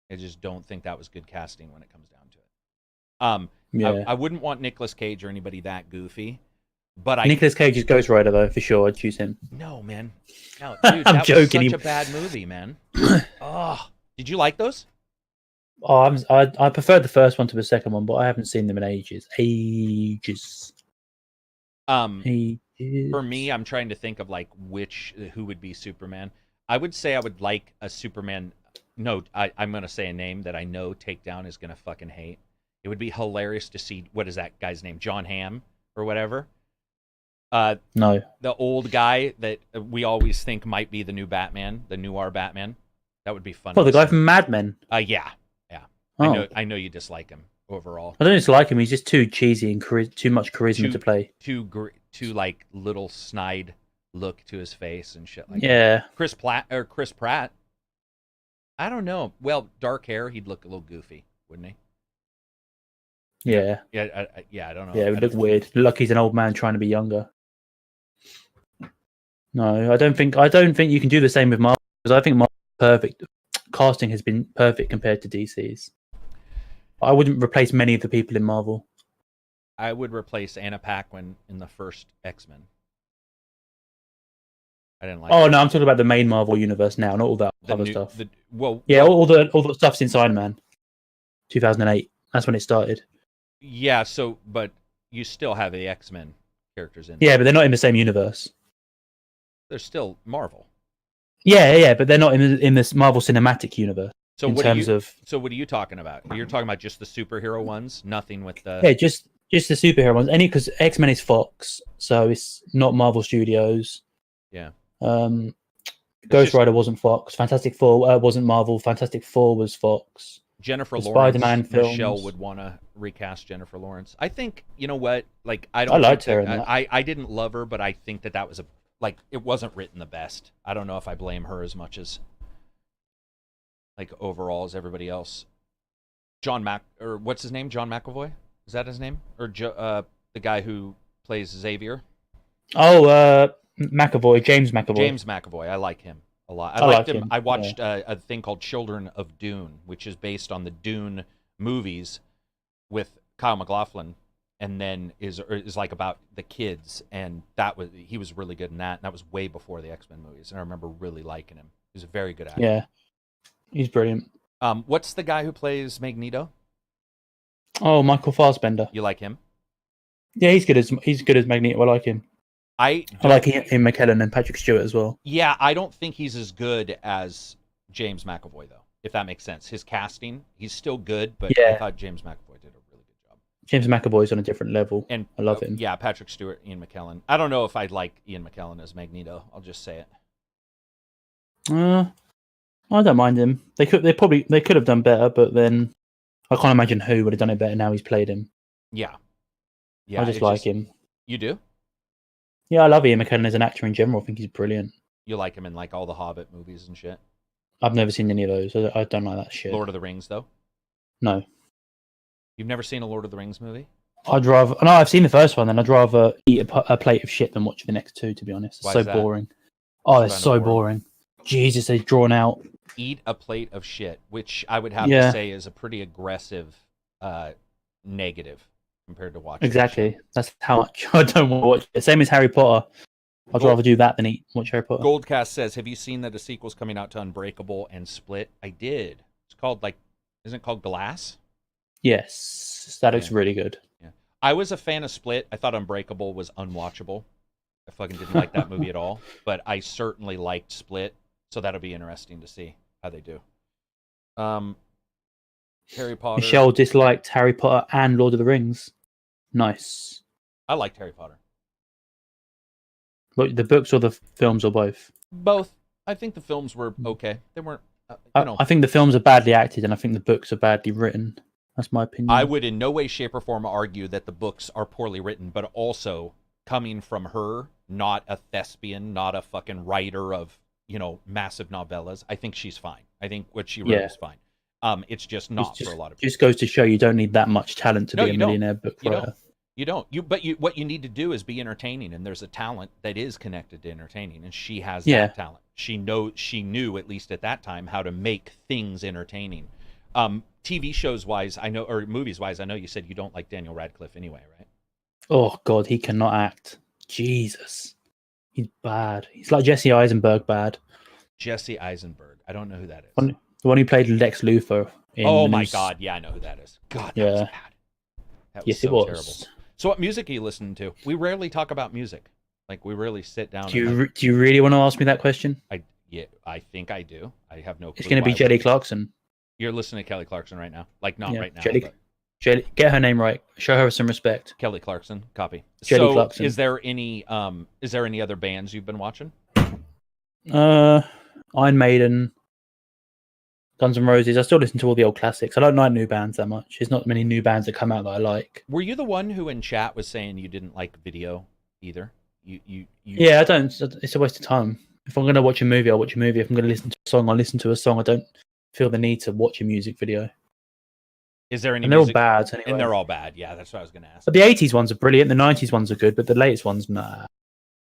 I just don't think that was good casting when it comes down to it. I wouldn't want Nicolas Cage or anybody that goofy. But Nicolas Cage is Ghost Rider, though, for sure. I'd choose him. No, man. No, dude, that was such a bad movie, man. Oh, did you like those? Oh, I preferred the first one to the second one, but I haven't seen them in ages. For me, I'm trying to think of, like, who would be Superman. I would say I would like a Superman. No, I'm going to say a name that I know Takedown is going to fucking hate. It would be hilarious to see, what is that guy's name? John Hamm or whatever? No. The old guy that we always think might be the new Batman, the noir Batman. That would be fun. Oh, the guy from Mad Men? Yeah. Oh. I know you dislike him overall. I don't dislike him. He's just too cheesy and too much charisma to play. Too like, little snide look to his face and shit like that. Chris Pratt. I don't know. Well, dark hair, he'd look a little goofy, wouldn't he? Yeah. I don't know. Yeah, it would look weird. Look, he's an old man trying to be younger. No, I don't think you can do the same with Marvel, because I think Marvel's perfect casting has been perfect compared to DC's. I wouldn't replace many of the people in Marvel. I would replace Anna Paquin in the first X-Men. I didn't like. Oh, no, I'm talking about the main Marvel universe now, not all that other stuff. All the stuff since Iron Man, 2008. That's when it started. Yeah. So, but you still have the X-Men characters in. Yeah, but they're not in the same universe. They're still Marvel. Yeah, but they're not in this Marvel Cinematic Universe. So what are you talking about? You're talking about just the superhero ones, nothing with the just the superhero ones. Because X-Men is Fox, so it's not Marvel Studios. Yeah. Ghost Rider wasn't Fox. Fantastic Four wasn't Marvel. Fantastic Four was Fox. Jennifer Lawrence. Spider-Man films. Michelle would want to recast Jennifer Lawrence. I think, you know what? Like, I liked her in that. I didn't love her, but I think that was it wasn't written the best. I don't know if I blame her as much as, like, overall as everybody else. What's his name? John McAvoy? Is that his name? Or the guy who plays Xavier? Oh, McAvoy, James McAvoy. James McAvoy. I like him a lot. I liked him. I watched a thing called Children of Dune, which is based on the Dune movies with Kyle MacLachlan, and then is like about the kids, and he was really good in that. And that was way before the X-Men movies, and I remember really liking him. He was a very good actor. Yeah, he's brilliant. What's the guy who plays Magneto? Oh, Michael Fassbender. You like him? Yeah, he's good as Magneto. I like him. I like Ian McKellen and Patrick Stewart as well. Yeah, I don't think he's as good as James McAvoy, though, if that makes sense. His casting, he's still good, but I thought James McAvoy did a really good job. James McAvoy's on a different level, and I love him. Yeah, Patrick Stewart, Ian McKellen. I don't know if I'd like Ian McKellen as Magneto. I'll just say it. I don't mind him. They could have done better, but then I can't imagine who would have done it better now he's played him. Yeah. I just like him. You do? Yeah, I love Ian McKellen as an actor in general. I think he's brilliant. You like him in, like, all the Hobbit movies and shit? I've never seen any of those. I don't like that shit. Lord of the Rings, though? No. You've never seen a Lord of the Rings movie? I've seen the first one, and I'd rather eat a plate of shit than watch the next two, to be honest. It's so boring. Oh, it's so boring. Jesus, they're drawn out. Eat a plate of shit, which I would have to say is a pretty aggressive negative compared to watching. Exactly. That's how much I don't want to watch it. Same as Harry Potter. I'd rather do that than watch Harry Potter. Goldcast says, have you seen that a sequel's coming out to Unbreakable and Split? I did. It's called, like, isn't it called Glass? Yes, that looks really good. Yeah. I was a fan of Split. I thought Unbreakable was unwatchable. I fucking didn't like that movie at all. But I certainly liked Split, so that'll be interesting to see how they do. Harry Potter. Michelle disliked Harry Potter and Lord of the Rings. Nice. I liked Harry Potter. But the books or the films or both? Both. I think the films were okay. They weren't, I think the films are badly acted, and I think the books are badly written. That's my opinion. I would in no way, shape, or form argue that the books are poorly written, but also coming from her, not a thespian, not a fucking writer of, massive novellas. I think she's fine. I think what she wrote is fine. It's just not for a lot of people. Just goes to show you don't need that much talent to be a millionaire book writer. You don't. What you need to do is be entertaining, and there's a talent that is connected to entertaining, and she has that talent. She knew at least at that time how to make things entertaining. TV shows wise, I know, or movies wise, I know you said you don't like Daniel Radcliffe anyway, right? Oh God, he cannot act. Jesus, he's bad. He's like Jesse Eisenberg bad. Jesse Eisenberg. I don't know who that is. The one who played Lex Luthor. Oh my God, yeah, I know who that is. God, that was bad. That was so terrible. So what music are you listening to? We rarely talk about music. Like, we rarely sit down. Do you really want to ask me that question? I think I do. I have no clue. It's going to be Jelly Clarkson. You're listening to Kelly Clarkson right now. Like, not right now. Jelly, get her name right. Show her some respect. Kelly Clarkson, copy. Jelly Clarkson. Is there any other bands you've been watching? Iron Maiden, Guns N' Roses. I still listen to all the old classics. I don't like new bands that much. There's not many new bands that come out that I like. Were you the one who in chat was saying you didn't like video either? Yeah, I don't. It's a waste of time. If I'm going to watch a movie, I'll watch a movie. If I'm going to listen to a song, I'll listen to a song. I don't feel the need to watch a music video. Is there any? And they're all bad anyway. And they're all bad. Yeah, that's what I was going to ask. But the 80s ones are brilliant. The 90s ones are good, but the latest ones, nah.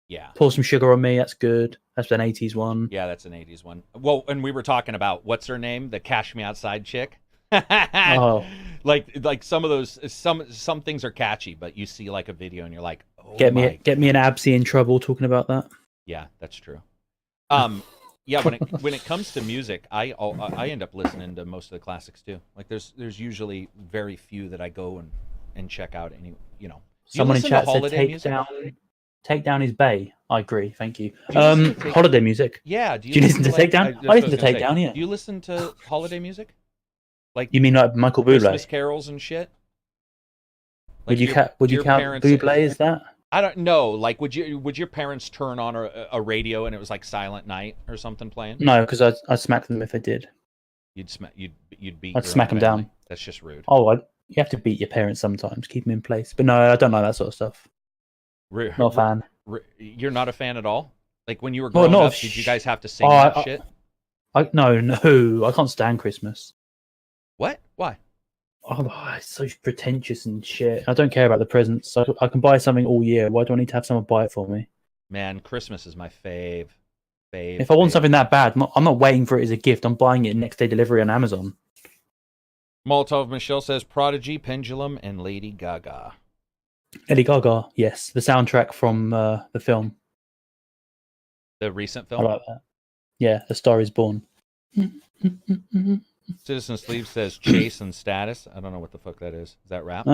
Yeah. Pour Some Sugar on Me, that's good. That's an 80s one. Yeah, that's an 80s one. Well, and we were talking about, what's her name? The Cash Me Outside chick. Oh. Like some of those, some things are catchy, but you see like a video and you're like, oh, get me an Absy in trouble talking about that. Yeah, that's true. Yeah, when it comes to music, I end up listening to most of the classics too. Like there's usually very few that I go and check out. Someone in chat said take down his bay. I agree. Thank you. Holiday music. Yeah. Do you listen to Takedown? I listen to Takedown. Yeah. Do you listen to holiday music? Like you mean like Michael Bublé? Christmas carols and shit. Like would you count Bublé as that? I don't know. Like, would your parents turn on a radio and it was like Silent Night or something playing? No, because I'd smack them if they did. You'd beat. I'd smack them down. That's just rude. Oh, you have to beat your parents sometimes. Keep them in place. But no, I don't like that sort of stuff. Not a fan. You're not a fan at all? Like when you were growing up, did you guys have to sing that shit? No, I can't stand Christmas. What? Why? Oh, it's so pretentious and shit. I don't care about the presents. I can buy something all year. Why do I need to have someone buy it for me? Man, Christmas is my fave. If I want something that bad, I'm not waiting for it as a gift. I'm buying it next day delivery on Amazon. Molotov Michelle says Prodigy, Pendulum, and Lady Gaga. Lady Gaga, yes. The soundtrack from the film. The recent film? I like that. Yeah, A Star is Born. Citizen Sleeve says Chase and Status. I don't know what the fuck that is. Is that rap?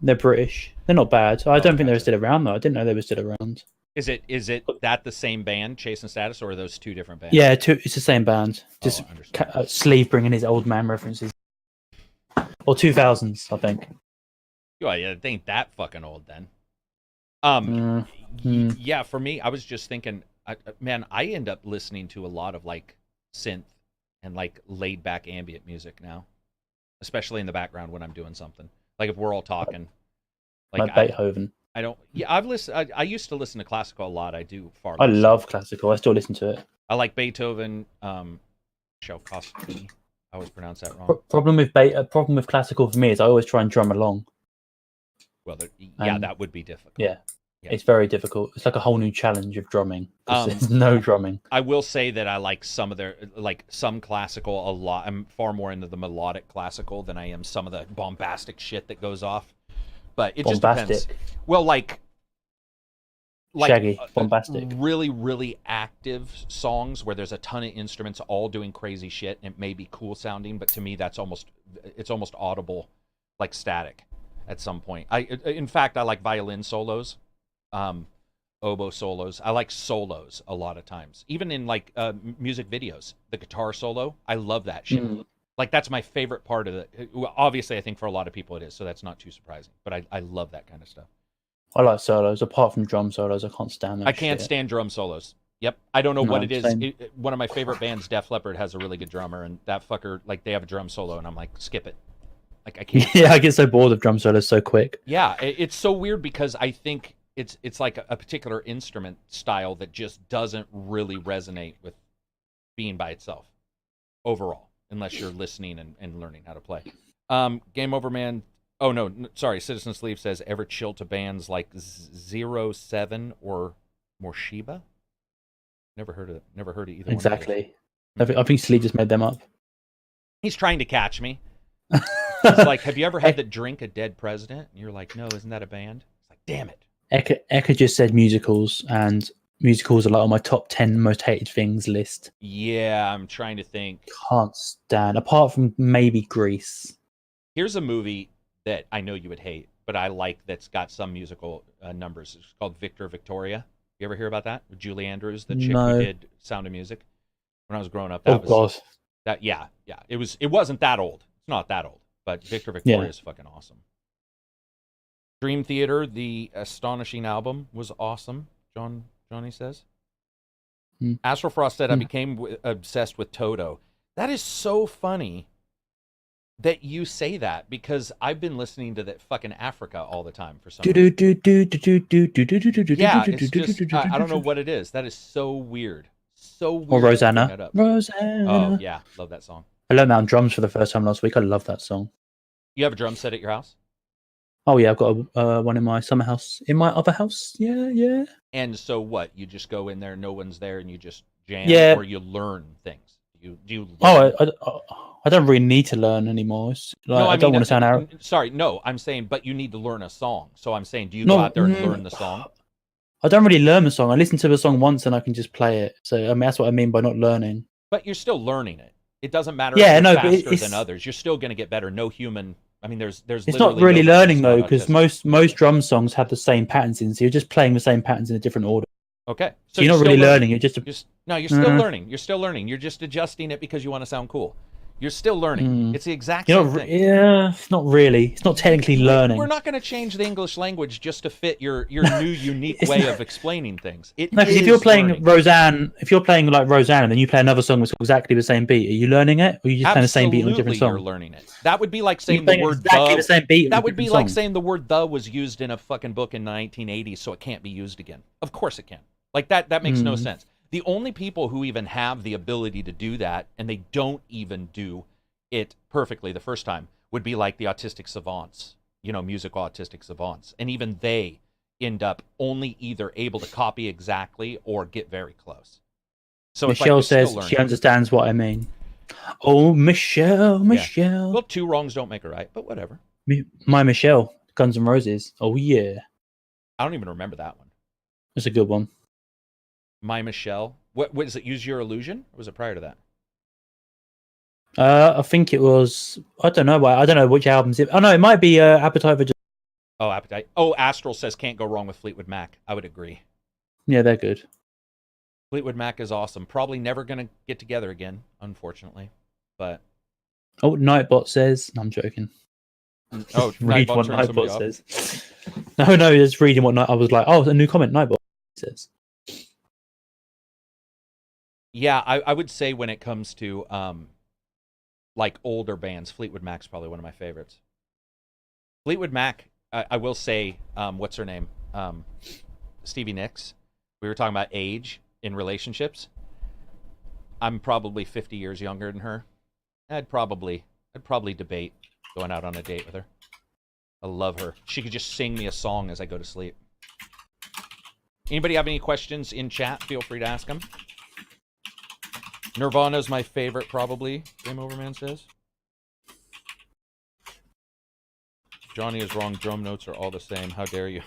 They're British. They're not bad. I don't think they're still around, though. I didn't know they were still around. Is it that the same band, Chase and Status, or are those two different bands? Yeah, it's the same band. Just Sleeve bringing his old man references. Or 2000s, I think. Oh, yeah, it ain't that fucking old then. Yeah, for me, I was just thinking, I end up listening to a lot of like synth and like laid back ambient music now, especially in the background when I'm doing something. Like if we're all talking, like Beethoven. I don't. Yeah, I've listened. I used to listen to classical a lot. I do far. I love classical. I still listen to it. I like Beethoven. Tchaikovsky. I always pronounce that wrong. Problem with classical for me is I always try and drum along. Well, that would be difficult. Yeah, it's very difficult. It's like a whole new challenge of drumming. There's no drumming. I will say that I like some classical a lot. I'm far more into the melodic classical than I am some of the bombastic shit that goes off. But it just depends. Well, like like Shaggy, bombastic. really, really active songs where there's a ton of instruments all doing crazy shit, and it may be cool sounding, but to me it's almost audible, like static at some point. In fact, I like violin solos, oboe solos. I like solos a lot of times, even in like music videos. The guitar solo, I love that shit. Like that's my favorite part of it. Well, obviously, I think for a lot of people it is, so that's not too surprising. But I love that kind of stuff. I like solos. Apart from drum solos, I can't stand that. I can't stand drum solos. Yep, I don't know what it is. Same. One of my favorite bands, Def Leppard, has a really good drummer, and that fucker, like, they have a drum solo, and I'm like, skip it. Like, I can't. Yeah, I get so bored of drum solos so quick. Yeah, it's so weird because I think it's like a particular instrument style that just doesn't really resonate with being by itself overall, unless you're listening and learning how to play. Game Over Man. Oh no, sorry. Citizen Sleeve says, ever chill to bands like 07 or Morshiba? Never heard of either. Exactly. One of those. I think Sleeve just made them up. He's trying to catch me. It's like, have you ever had to drink a dead president? And you're like, no, isn't that a band? It's like, damn it. Eka just said musicals, and musicals are like on my top 10 most hated things list. Yeah, I'm trying to think. Can't stand, apart from maybe Grease. Here's a movie that I know you would hate, but I like, that's got some musical numbers. It's called Victor Victoria. You ever hear about that? With Julie Andrews, the chick who did Sound of Music. When I was growing up, yeah. It wasn't that old. It's not that old, but Victor Victoria is fucking awesome. Dream Theater, the astonishing album, was awesome. Johnny says. Astral Frost said, I became obsessed with Toto. That is so funny that you say that, because I've been listening to that fucking Africa all the time for some reason. Yeah, it's just, I don't know what it is. That is so weird. So weird. Or Rosanna. Oh, yeah. Love that song. I learned that on drums for the first time last week. I love that song. You have a drum set at your house? Oh, yeah. I've got one in my summer house. In my other house. Yeah. And so what? You just go in there, no one's there, and you just jam, or you learn things? Do you learn? I don't really need to learn anymore. Like, I don't want to sound arrogant. Sorry, no, I'm saying, but you need to learn a song. So I'm saying, do you go out there and learn the song? I don't really learn the song. I listen to the song once and I can just play it. So I mean, that's what I mean by not learning. But you're still learning it. It doesn't matter if you're faster than others. You're still going to get better. No human. I mean, there's. It's not really learning though, because most drum songs have the same patterns in. So you're just playing the same patterns in a different order. Okay. So you're not really learning. You're just. You're still learning. You're still learning. You're just adjusting it because you want to sound cool. You're still learning. It's the exact same thing. Yeah, it's not really. It's not technically learning. We're not going to change the English language just to fit your new unique way of explaining things. Because if you're playing Roseanne, like Roseanne, and then you play another song with exactly the same beat, are you learning it, or are you just playing the same beat on a different song? You're learning it. That would be like saying the word exactly the same beat. That would be like saying the word "the" was used in a fucking book in the 1980s, so it can't be used again. Of course it can. Like that makes no sense. The only people who even have the ability to do that, and they don't even do it perfectly the first time, would be like the autistic savants, musical autistic savants. And even they end up only either able to copy exactly or get very close. So Michelle says she understands what I mean. Oh, Michelle. Yeah. Well, two wrongs don't make a right, but whatever. My Michelle, Guns N' Roses. Oh, yeah. I don't even remember that one. It's a good one. My Michelle. What is it? Use Your Illusion? Or was it prior to that? I think it was. I don't know. I don't know which albums. Oh no, it might be Appetite for. Oh, Appetite. Oh, Astral says can't go wrong with Fleetwood Mac. I would agree. Yeah, they're good. Fleetwood Mac is awesome. Probably never gonna get together again, unfortunately. But Nightbot says. No, I'm joking. Oh, read what Nightbot says. No, just reading what I was like. Oh, a new comment. Nightbot says. Yeah, I would say when it comes to like older bands, Fleetwood Mac's probably one of my favorites. Fleetwood Mac, I will say, what's her name? Stevie Nicks. We were talking about age in relationships. I'm probably 50 years younger than her. I'd probably debate going out on a date with her. I love her. She could just sing me a song as I go to sleep. Anybody have any questions in chat? Feel free to ask them. Nirvana's my favorite, probably. Game Over Man says. Johnny is wrong. Drum notes are all the same. How dare you?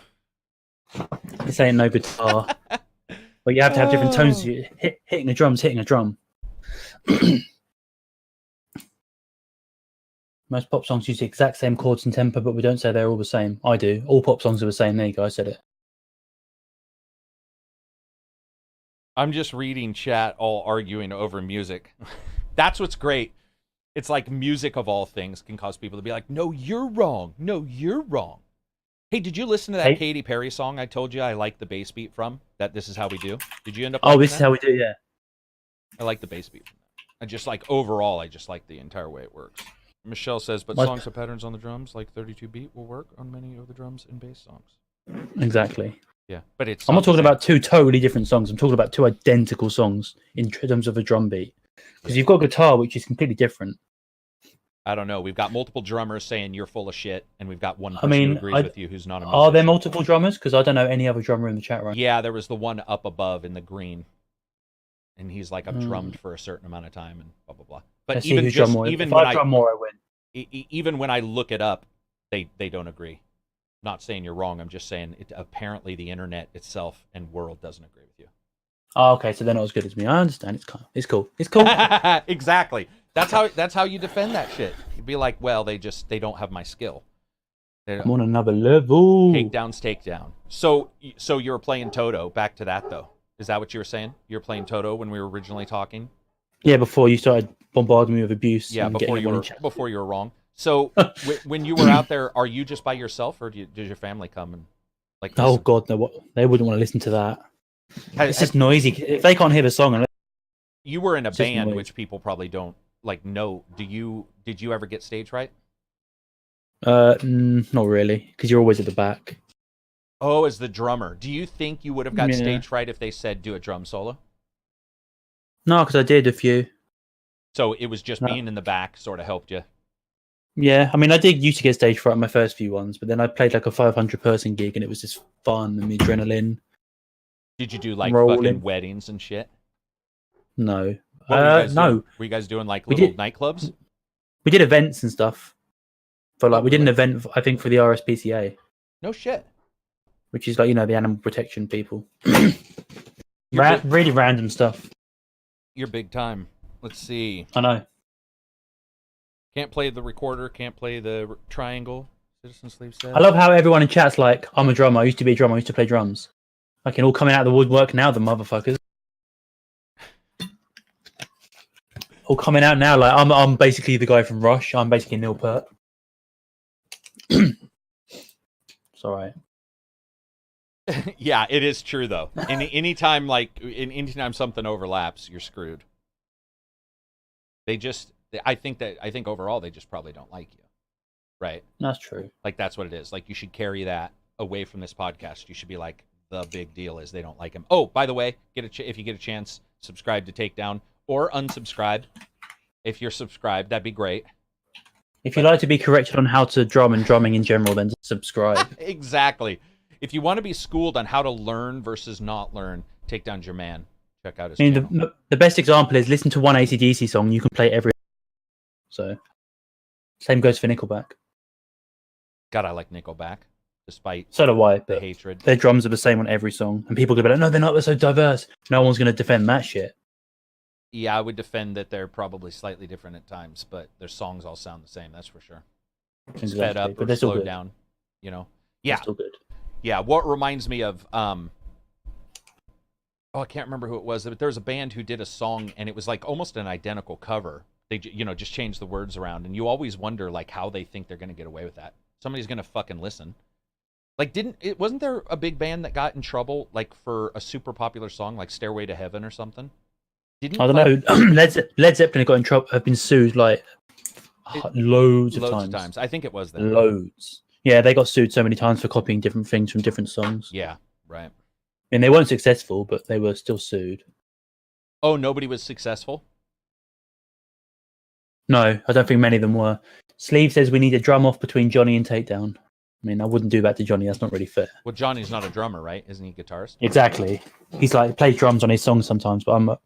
This ain't no guitar. But you have to have different tones. Hitting a drum's hitting a drum. Most pop songs use the exact same chords and tempo, but we don't say they're all the same. I do. All pop songs are the same. There you go. I said it. I'm just reading chat, all arguing over music. That's what's great. It's like music of all things can cause people to be like, no, you're wrong. No, you're wrong. Hey, did you listen to that Katy Perry song I told you I like the bass beat from? That This Is How We Do? Did you end up Oh, This Is How We Do, yeah. I like the bass beat from that. I just like, overall, I just like the entire way it works. Michelle says, but songs with patterns on the drums, like 32 beat, will work on many of the drums and bass songs. Exactly. Yeah, but it's... I'm not talking about two totally different songs. I'm talking about two identical songs in terms of a drum beat. Because you've got guitar, which is completely different. I don't know. We've got multiple drummers saying you're full of shit, and we've got one person who agrees with you who's not a musician. Are there multiple drummers? Because I don't know any other drummer in the chat right now. Yeah, there was the one up above in the green. And he's like, I've drummed for a certain amount of time and blah, blah, blah. But even when I drum more, I win. Even when I look it up, they don't agree. Not saying you're wrong. I'm just saying apparently the internet itself and world doesn't agree with you. Oh, okay. So they're not as good as me. I understand. It's cool. It's cool. Exactly. That's how you defend that shit. You'd be like, well, they don't have my skill. I'm on another level. Takedown. So you were playing Toto. Back to that though. Is that what you were saying? You were playing Toto when we were originally talking? Yeah, before you started bombarding me with abuse. Yeah, before you were wrong. So when you were out there, are you just by yourself, or does your family come and like? Listen? Oh God, no! They wouldn't want to listen to that. It's just noisy. If they can't hear the song, you were in a band, which people probably don't like know. Did you ever get stage fright? Not really, because you're always at the back. Oh, as the drummer, do you think you would have got stage fright if they said do a drum solo? No, because I did a few. So it was just being in the back sort of helped you. Yeah, I mean, I did used to get stage fright on my first few ones, but then I played like a 500-person gig, and it was just fun and the adrenaline. Did you do like fucking weddings and shit? No. No. Were you guys doing like little nightclubs? We did events and stuff. We did an event, I think, for the RSPCA. No shit. Which is like, the animal protection people. Really random stuff. You're big time. Let's see. I know. Can't play the recorder, can't play the triangle. Citizen Sleep said. I love how everyone in chat's like, I'm a drummer, I used to be a drummer, I used to play drums. Like, all coming out of the woodwork now, the motherfuckers. All coming out now, like, I'm basically the guy from Rush, I'm basically Neil Peart. It's alright. Yeah, it is true though. Anytime something overlaps, you're screwed. I think overall they just probably don't like you, right? That's true. Like that's what it is. Like you should carry that away from this podcast. You should be like, the big deal is they don't like him. Oh, by the way, if you get a chance, subscribe to Takedown or unsubscribe. If you're subscribed, that'd be great. If you'd like to be corrected on how to drum and drumming in general, then subscribe. Exactly. If you want to be schooled on how to learn versus not learn, Takedown's your man. Check out his channel. The best example is listen to one AC/DC song. You can play every. So, same goes for Nickelback. God, I like Nickelback, despite so do I. The hatred. Their drums are the same on every song, and people go like, "No, they're not. They're so diverse." No one's going to defend that shit. Yeah, I would defend that they're probably slightly different at times, but their songs all sound the same. That's for sure. Exactly. Sped up or slowed down. Yeah. They're still good. Yeah. What reminds me of I can't remember who it was, but there was a band who did a song, and it was like almost an identical cover. They just changed the words around, and you always wonder like how they think they're going to get away with that. Somebody's going to fucking listen. Like, wasn't there a big band that got in trouble like for a super popular song like "Stairway to Heaven" or something? I don't know. Led Zeppelin got in trouble. Have been sued like loads of times. I think it was them. Loads. Yeah, they got sued so many times for copying different things from different songs. Yeah, right. And they weren't successful, but they were still sued. Oh, nobody was successful? No, I don't think many of them were. Sleeve says we need a drum off between Johnny and Takedown. I mean, I wouldn't do that to Johnny. That's not really fair. Well, Johnny's not a drummer, right? Isn't he a guitarist? Exactly. He's like plays drums on his songs sometimes, but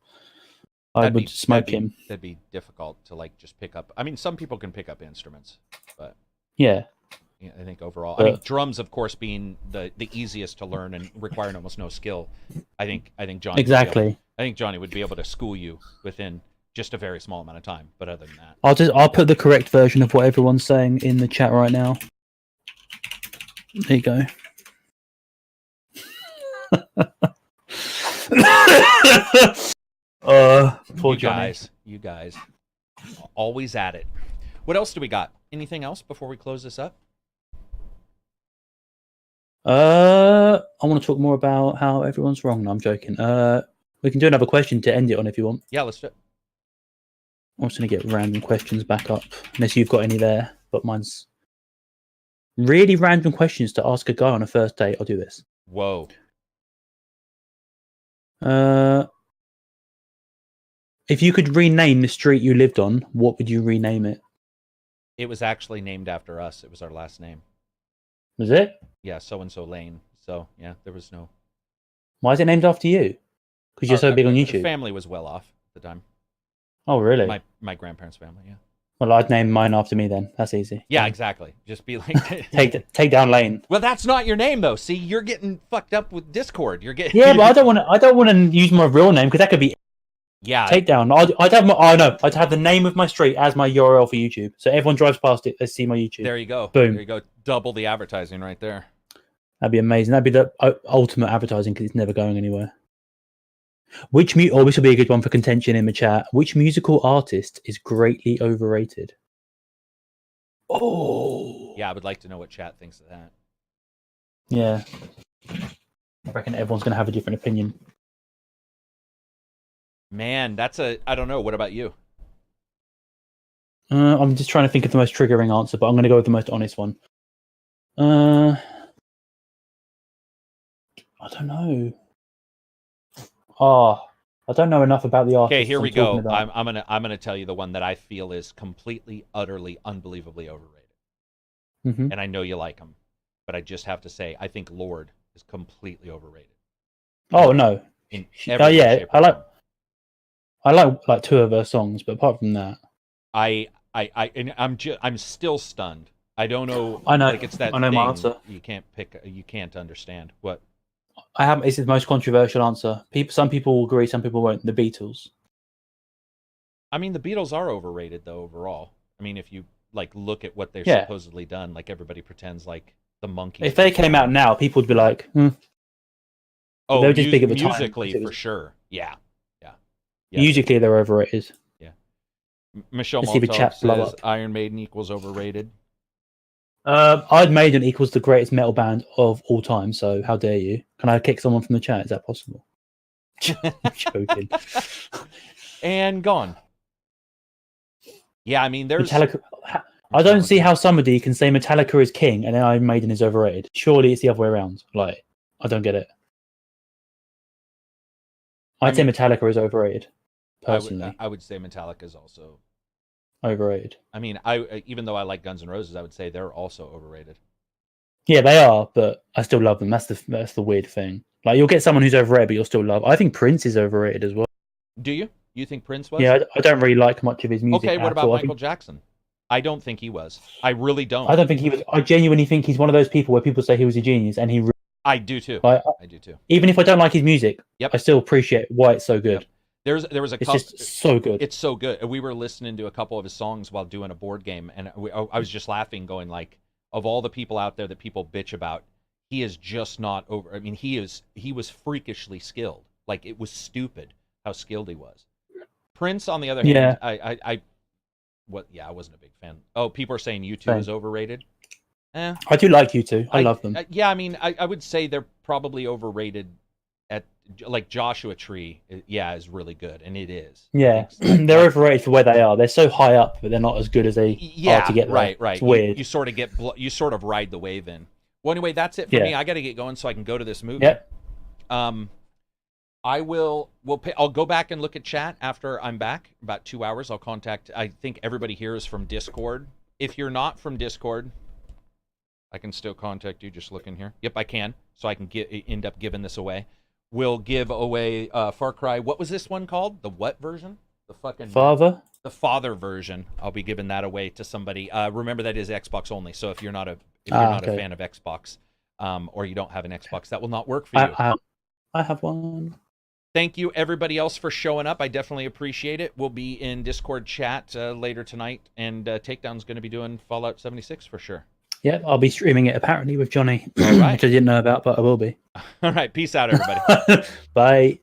I would smoke him. That'd be difficult to like just pick up. I mean, some people can pick up instruments, but yeah. I think overall, But, I mean, drums, of course, being the easiest to learn and requiring almost no skill. I think Johnny exactly. I think Johnny would be able to school you within just a very small amount of time. But other than that, I'll put the correct version of what everyone's saying in the chat right now. There you go. Poor Johnny. You guys, always at it. What else do we got? Anything else before we close this up? I want to talk more about how everyone's wrong. No, I'm joking. We can do another question to end it on if you want. Yeah, let's do it. I'm just going to get random questions back up, unless you've got any there. But mine's really random questions to ask a guy on a first date. I'll do this. Whoa. If you could rename the street you lived on, what would you rename it? It was actually named after us. It was our last name. Was it? Yeah, so-and-so Lane. So, yeah, there was no... Why is it named after you? Because you're so big on YouTube. The family was well off at the time. Oh, really? My grandparents' family, yeah. Well, I'd name mine after me then. That's easy. Yeah, exactly. Just be like... take down Lane. Well, that's not your name, though. See, you're getting fucked up with Discord. You're getting... Yeah, but I don't want to use my real name, because that could be... Yeah. Take down. I'd have the name of my street as my URL for YouTube. So everyone drives past it, they see my YouTube. There you go. Boom. There you go. Double the advertising right there. That'd be amazing. That'd be the ultimate advertising, because it's never going anywhere. This will be a good one for contention in the chat. Which musical artist is greatly overrated? Oh. Yeah, I would like to know what chat thinks of that. Yeah. I reckon everyone's going to have a different opinion. Man, I don't know. What about you? I'm just trying to think of the most triggering answer, but I'm going to go with the most honest one. I don't know. I don't know enough about the artist. Okay, here we go. I'm gonna tell you the one that I feel is completely, utterly, unbelievably overrated. Mm-hmm. And I know you like him, but I just have to say, I think Lorde is completely overrated. Oh no. Yeah, I like two of her songs, but apart from that, I'm still stunned. I don't know. I know. Like it's that I know thing my answer. You can't understand what. It's the most controversial answer. Some people will agree, some people won't. The Beatles. I mean, the Beatles are overrated though overall. I mean, if you like look at what they've supposedly done, like everybody pretends like the Monkees. If they came out now, people would be like, Oh, they were just big at the time. Musically, for sure. Yeah. Musically, they're overrated. Yeah. Michelle Let's see the chat blow says up. Iron Maiden equals overrated. Iron Maiden equals the greatest metal band of all time, so how dare you? Can I kick someone from the chat? Is that possible? I'm joking. And gone. Yeah, I mean, there's... Metallica. I don't see how somebody can say Metallica is king and then Iron Maiden is overrated. Surely it's the other way around. Like, I don't get it. I'd say Metallica is overrated, personally. I would say Metallica is also... overrated. I mean, even though I like Guns N' Roses, I would say they're also overrated. Yeah, they are, but I still love them. That's the weird thing. Like, you'll get someone who's overrated, but you'll still love. I think Prince is overrated as well. Do you? You think Prince was? Yeah, I don't really like much of his music. Okay, what about Michael Jackson? I don't think he was. I really don't. I don't think he was. I genuinely think he's one of those people where people say he was a genius, and he. I do too. I do too. Even if I don't like his music, yep. I still appreciate why it's so good. Yep. There was a couple, it's just so good. It's so good. We were listening to a couple of his songs while doing a board game, and I was just laughing, going like, of all the people out there that people bitch about, he is just not over. I mean, he was freakishly skilled. Like, it was stupid how skilled he was. Prince, on the other hand, I wasn't a big fan. Oh, people are saying U2 is overrated. I do like U2. I love them. Yeah, I mean, I would say they're probably overrated. At like Joshua Tree, is really good, and it is. Yeah, they're overrated for where they are. They're so high up, but they're not as good as they are to get there. Right. It's weird. You sort of ride the wave in. Well, anyway, that's it for me. I got to get going so I can go to this movie. Yep. I'll go back and look at chat after I'm back. About 2 hours, I'll contact. I think everybody here is from Discord. If you're not from Discord, I can still contact you. Just look in here. Yep, I can. So I can end up giving this away. We'll give away Far Cry. What was this one called? The what version? The fucking Father. the father version. I'll be giving that away to somebody. Remember, that is Xbox only. So if you're not a fan of Xbox, or you don't have an Xbox, that will not work for you. I have one. Thank you, everybody else, for showing up. I definitely appreciate it. We'll be in Discord chat later tonight, and Takedown's going to be doing Fallout 76 for sure. Yeah, I'll be streaming it apparently with Johnny, All right. which I didn't know about, but I will be. All right, peace out, everybody. Bye.